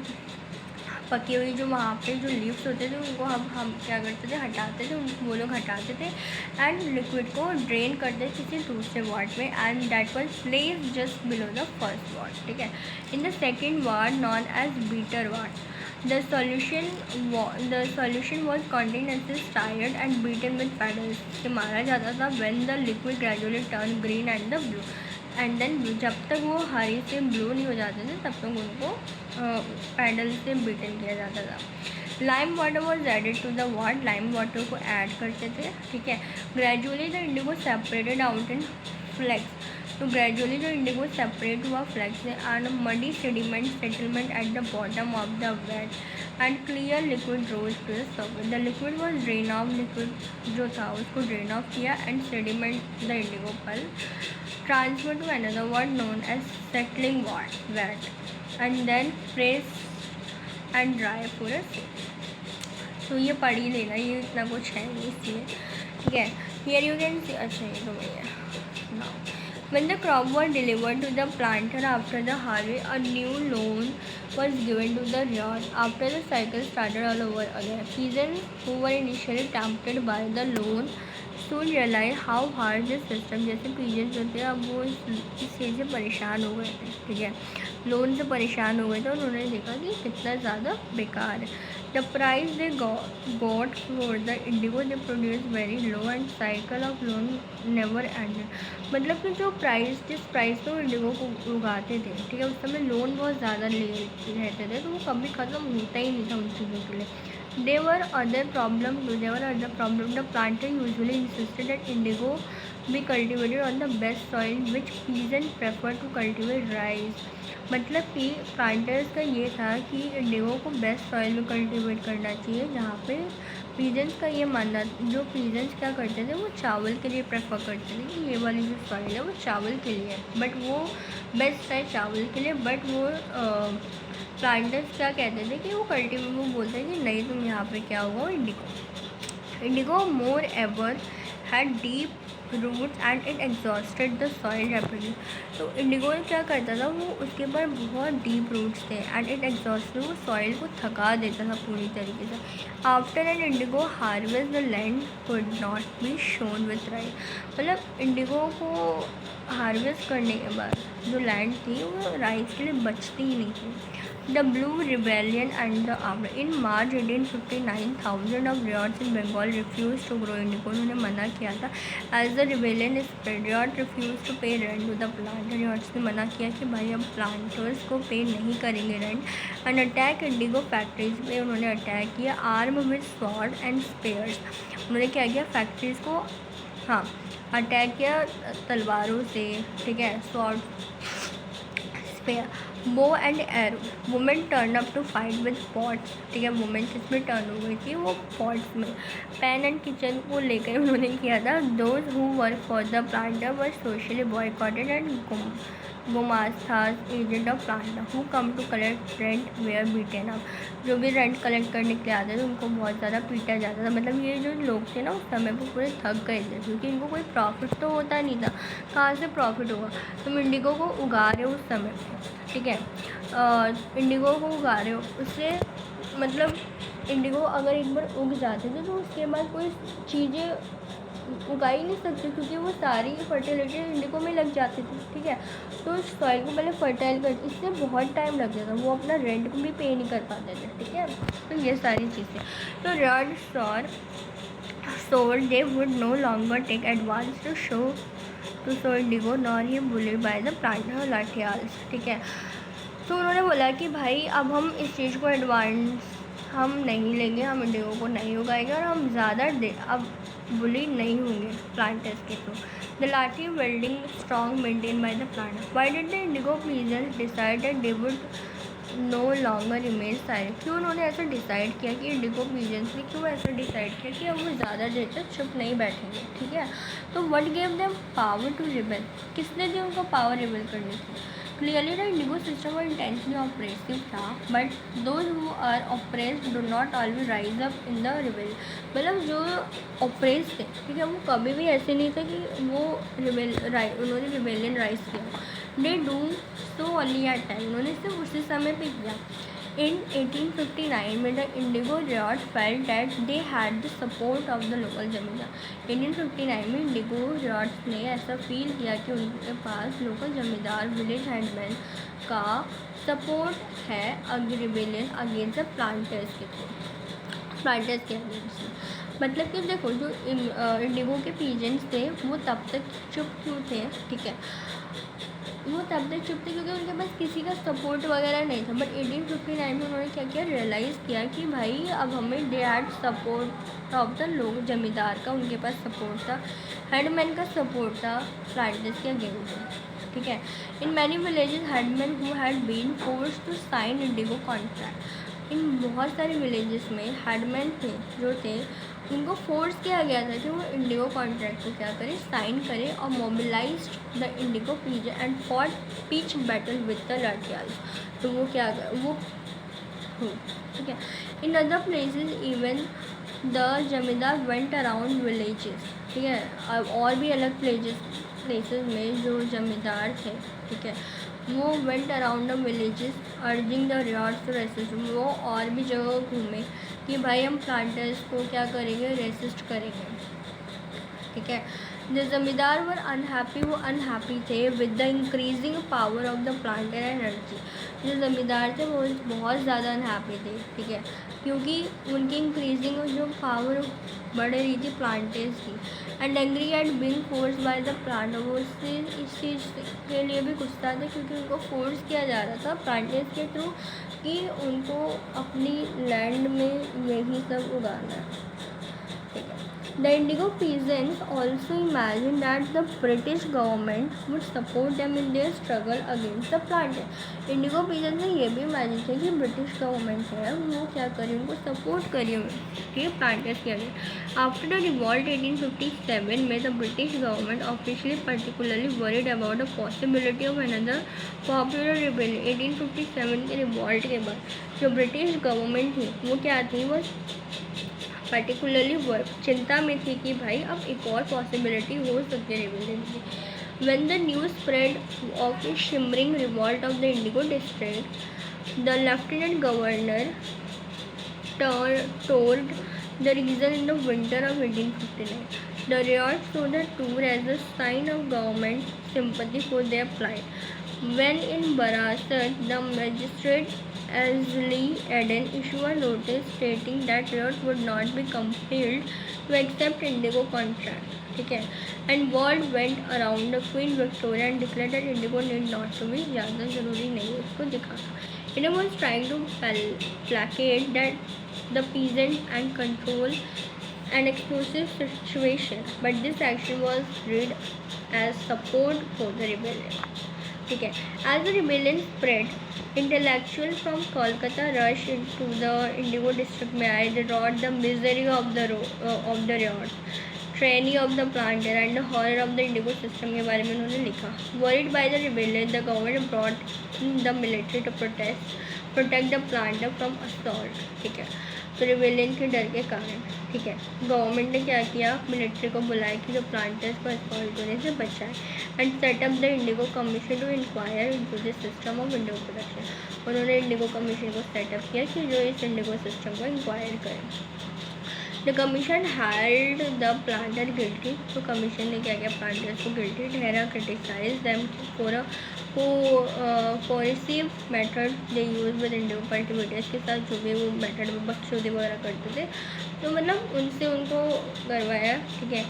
पकी हुई जो वहाँ पे जो लीव्स होते थे उनको हम क्या करते थे, हटाते थे, वो लोग हटाते थे एंड लिक्विड को ड्रेन करते थे किसी दूसरे वार्ड में, and that was placed just below the first ward, ठीक है। In the second ward known as beater ward, the solution was continuously stirred and beaten with paddles, से मारा जाता था। When the liquid gradually turn green and the blue, and then जब तक वो हरी से ब्लू नहीं हो जाते थे तब तक उनको पैडल से बीटन किया जाता था। Lime water was added to the ward, lime water को ऐड करते थे, ठीक है। Gradually the indigo separated out in flakes, तो ग्रेजुअली जो इंडिगो सेपरेट हुआ फ्लेक्स से, and muddy sediment settlement at the bottom of the vat and clear liquid rose to the surface. The liquid was drain off, liquid जो था उसको drain off किया, and sediment the indigo pulp transfer to another word known as settling wet and then press and dry for a sip. तो ये पढ़ ही लेना, ये इतना कुछ है नहीं इसलिए, ठीक है। Here you can see, अच्छा ये तो वही है। Now when the crop was delivered to the planter after the harvest, a new loan was given to the yard. After the cycle started all over again, peasants who were initially tempted by the loan soon realize how hard this system, जैसे pigeons होते हैं अब वो इस चीज़ से परेशान हो गए थे, ठीक है, लोन से परेशान हो गए थे, और उन्होंने देखा कि कितना ज़्यादा बेकार है। The price they got for the Indigo they produce very low and cycle of loan never ended, मतलब कि जो जिस प्राइस पे वो इंडिगो को उगाते थे, ठीक है, उस समय लोन बहुत ज़्यादा रहते थे तो वो कभी ख़त्म होता ही नहीं था उन चीज़ों के लिए। There were other problems. The planter usually insisted that indigo be cultivated on the best soil, which peasants prefer to cultivate rice. मतलब कि प्लांटर्स का ये था कि इंडिगो को बेस्ट सॉइल में कल्टिवेट करना चाहिए, जहाँ पे पीजेंट्स का ये मानना, जो पीजेंट्स क्या करते थे वो चावल के लिए प्रेफर करते थे कि ये वाली जो सॉइल है वो चावल के लिए है, बट वो बेस्ट है चावल के लिए, बट वो प्लांटर्स क्या कहते थे कि वो बोलते हैं कि नहीं, तुम यहाँ पे क्या होगा, indigo moreover had deep roots and it exhausted the soil rapidly. तो इंडिगो क्या करता था, वो उसके ऊपर बहुत डीप रूट्स थे एंड इट एग्जॉस्टेड, वो सॉइल को थका देता था पूरी तरीके से। After an indigo harvest the land could not be sown with rice, मतलब इंडिगो को हार्वेस्ट करने के बाद जो लैंड थी वो राइस के लिए बचती ही नहीं थी। The Blue Rebellion and the Amra. In March 1859, thousands of ryots in Bengal refused to grow indigo. उन्होंने मना किया था। As the rebellion spread, ryots refused to pay rent to the planter. ryots ने मना किया कि भाई हम planters को पे नहीं करेंगे rent. And attack indigo factories पे उन्होंने अटैक किया, armed with sword and spears. उन्होंने क्या किया, फैक्ट्रीज को हाँ अटैक किया तलवारों से, ठीक है, sword, spear, bow and arrow. Women turn up to fight with pots, ठीक है, वुमेन जिसमें टर्न हो गई थी वो पॉट्स में, पैन एंड किचन को लेकर उन्होंने किया था। Those who work for the planter were socially boycotted and gumashtas agent of planter who come to collect rent were beaten up, जो भी रेंट कलेक्ट करने के लिए आते थे उनको बहुत ज़्यादा पीटा जाता था। मतलब ये जो लोग थे ना उस समय पर पूरे थक गए थे, क्योंकि इनको कोई प्रॉफिट तो होता नहीं था, कहाँ से प्रॉफिट होगा। तुम इंडिगो को उगा रहे हो उस समय, ठीक है, इंडिगो को उगा रहे हो, उससे मतलब इंडिगो अगर एक बार उग जाते थे तो उसके बाद कोई चीज़ें उगा ही नहीं सकते, क्योंकि वो सारी फर्टिलिटी इंडिगो में लग जाती थी, ठीक है। तो सॉइल को पहले फर्टाइल कर, इससे बहुत टाइम लग जाता, वो अपना रेंट भी पे नहीं कर पाते थे, ठीक है। तो ये सारी चीज़ें, तो ryot swore they would no longer take advance to sow indigo nor be bullied by the planter lathiyals, ठीक है। तो उन्होंने बोला कि भाई अब हम इस चीज़ को एडवांस हम नहीं लेंगे, हम इंडिगो को नहीं उगाएंगे और हम ज़्यादा अब बुली नहीं होंगे प्लांटर्स के थ्रू। द लाठी welding strong maintain by the planter. Why did the Indigo peasants decide that they would no longer remain silent. क्यों उन्होंने ऐसा डिसाइड किया कि इंडिगो पीजेंट्स ने क्यों ऐसा डिसाइड किया कि अब वो ज़्यादा देर तक चुप नहीं बैठेंगे, ठीक है। तो what gave them power to rebel, किसने दी उनको पावर रिबेल करने की। क्लियरली द इंडिगो सिस्टम और इंटेंशनली ऑपरेसिव था, but those who are oppressed do not always rise up in the rebel. मतलब जो ऑपरेस थे, ठीक है, वो कभी भी ऐसे नहीं थे कि वो उन्होंने रिबेलियन राइज किया। They do so only at time, उन्होंने सिर्फ उसी समय पे किया। In 1859 में the indigo ryot felt that they had the support of the local zamindar. 1859 में इंडिगो रियॉट ने ऐसा फील किया कि उनके पास लोकल जमींदार विलेज हैंडमैन का सपोर्ट है रिबेलियन अगेंस्ट द प्लांटर्स के अगेंस्ट। मतलब कि देखो जो इंडिगो के पीजेंट्स थे वो तब तक चुप क्यों थे, ठीक है, वो तब तक चुप थे क्योंकि उनके पास किसी का सपोर्ट वगैरह नहीं था। बट 1859 में उन्होंने क्या किया, रियलाइज़ किया कि भाई अब हमें they had support of the लोग, जमींदार का उनके पास सपोर्ट था, हेडमैन का सपोर्ट था प्लांटर्स के अगेंस्ट, ठीक है। In many villages headman who had been forced to sign indigo contract. इन बहुत सारे विलेजेस में हेडमैन थे जो थे उनको फोर्स किया गया था कि वो इंडिगो कॉन्ट्रैक्ट को क्या करे, साइन करे, और मोबिलाइज्ड द इंडिगो पीजे and fought pitched battle with the lathiyals. तो वो क्या वो ठीक है। In other places even the zamindar went around villages, ठीक है, और भी अलग प्लेसेस में जो जमींदार थे, ठीक है, वो went around the villages urging the ryots to resist. वो और भी जगह घूमे कि भाई हम प्लांटर्स को क्या करेंगे, रेसिस्ट करेंगे, ठीक है। द जमींदार वर अनहैप्पी, वो अनहैप्पी थे with the increasing power of the planter energy. जो जमींदार थे वो बहुत ज़्यादा अनहैप्पी थे, ठीक है, क्योंकि उनकी इंक्रीजिंग जो पावर बढ़ रही थी प्लांटर्स की। And angry at being force by the planter, वो उससे इस चीज़ के लिए भी गुस्सा था क्योंकि उनको फोर्स किया जा रहा था प्लांटर्स के थ्रू कि उनको अपनी लैंड में यही सब उगाना है, ठीक है। The Indigo peasants also imagined that the British government would support them in their struggle against the planter. Indigo peasants ने ये भी इमेजिन किया कि ब्रिटिश गवर्नमेंट है वो क्या करे, उनको सपोर्ट करिए, ठीक है, प्लांटर्स के लिए। आफ्टर द रिवॉल्ट 1857 में the British government officially particularly worried about the possibility of another popular rebellion. 1857 के रिवॉल्ट के बाद जो ब्रिटिश गवर्नमेंट थी वो क्या थी, वो पर्टिकुलरली चिंता में थी कि भाई अब एक और पॉसिबिलिटी हो सकती है रिबेलियन की। When the news spread of the shimmering revolt of the Indigo district, the lieutenant governor told the reason in the winter of 1859. The riot saw the tour as a sign of government sympathy for their plight. When in Barasat, the magistrate Azli Eden issued a notice stating that riot would not be compelled to accept indigo contract. ठीक है, and word went around the Queen Victoria and declared that indigo need not to be, ज़्यादा ज़रूरी नहीं है इसको दिखाना। It was trying to placate that the peasant and control an explosive situation, but this action was read as support for the rebellion. ठीक है, as the rebellion spread, intellectuals from Kolkata rushed into the Indigo district में आए. They wrote the misery of the riot, tyranny of the planter and the horror of the Indigo system के बारे में उन्होंने लिखा. Worried by the rebellion, the government brought in the military to protect the planter from assault. ठीक है, prevalence के डर के कारण, ठीक है, गवर्नमेंट ने क्या किया, मिलिट्री को बुलाया कि जो प्लांटर्स को एक्सप्लॉइट होने से बचाए and set up the indigo commission to inquire into the system of indigo production. उन्होंने इंडिगो कमीशन को सेटअप किया कि जो इस इंडिगो सिस्टम को इंक्वायर करे। The commission held the planter guilty, तो कमीशन ने क्या किया, प्लांटर्स को गिल्टी ठहरा, criticise them for a coercive method they use with indigo cultivators के साथ जो भी वो मेथड में बकचोदी वगैरह करते थे, तो मतलब उनसे उनको करवाया, ठीक है।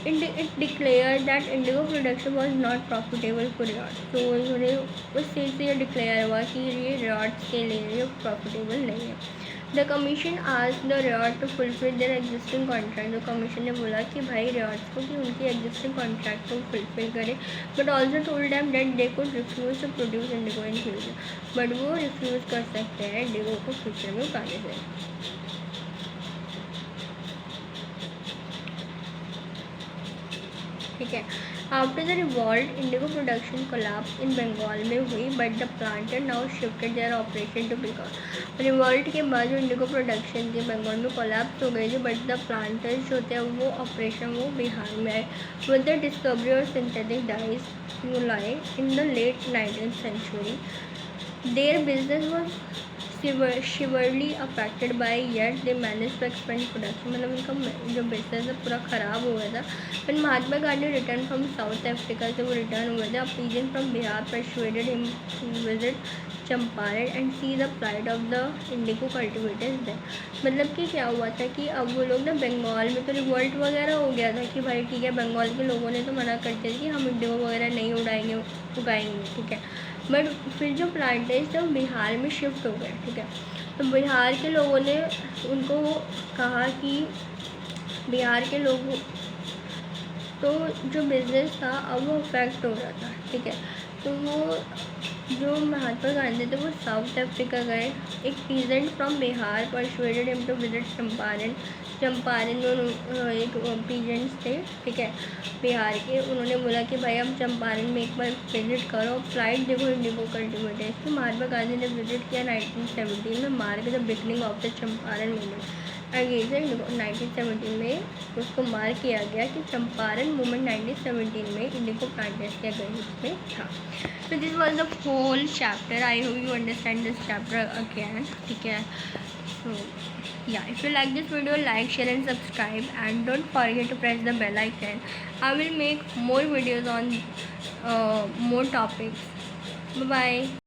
It declare that indigo production was not profitable for ryots, तो उन्होंने उस चीज़ से ये डिक्लेयर हुआ कि ये रियॉर्ड्स के लिए प्रॉफिटेबल नहीं है। द कमीशन आज the ryot to fulfil their existing contract, तो कमीशन ने बोला कि भाई रियॉर्ड्स को कि उनकी एग्जिस्टिंग कॉन्ट्रैक्ट को फुलफिल करें, but also told them that they could refuse to produce indigo in future, but वो रिफ्यूज़ कर सकते हैं इंडिगो को फ्यूचर में उगाने से। ठीक है। After the revolt indigo production collapse in Bengal में हुई, but the planter now shifted their operation to Bihar. Revolt के बाद जो इंडिगो प्रोडक्शन थी बंगाल में कोलैप्स हो गई थी, बट द प्लांटर्स जो थे वो ऑपरेशन वो बिहार में आए। With the discovery of synthetic dyes मुलाई in the late 19th century, their business was severely affected by yet they manage to expand production, मतलब उनका जो बिजनेस है पूरा ख़राब हो गया था। फिर Mahatma Gandhi return from South Africa से वो रिटर्न हुए थे। A peasant from Bihar persuaded him to visit Champaran and see the plight of the indigo cultivators there. मतलब कि क्या हुआ था कि अब वो लोग ना बंगाल में तो रिवॉल्ट वगैरह हो गया था कि भाई ठीक है, बंगाल के लोगों ने तो मना करते थे कि हम इंडिगो वगैरह नहीं उगाएंगे, ठीक है। बट फिर जो प्लांटर्स थे वो बिहार में शिफ्ट हो गए, ठीक है। तो बिहार के लोगों ने उनको कहा कि बिहार के लोगों तो जो बिज़नेस था अब वो अफेक्ट हो रहा था, ठीक है। तो वो जो महात्मा गांधी थे वो साउथ अफ्रीका गए। एक peasant from Bihar persuaded him to visit Champaran में एक पीजेंट्स थे, ठीक है, बिहार के। उन्होंने बोला कि भाई हम चंपारण में एक बार विजिट करो, फ्लाइट देखो इंडिगो कल्टिवेटर्स। तो महात्मा गांधी ने विजिट किया 1917 में, mark the beginning of the Champaran movement. Again 1917 में उसको मार्क किया गया कि चंपारण मूवमेंट 1917 में इंडिगो प्लांटर्स के अगेंस्ट में था। So this was the whole chapter. I hope you understand this chapter again. ठीक है. So yeah, if you like this video, like, share and subscribe, and don't forget to press the bell icon. I will make more videos on more topics. Bye bye.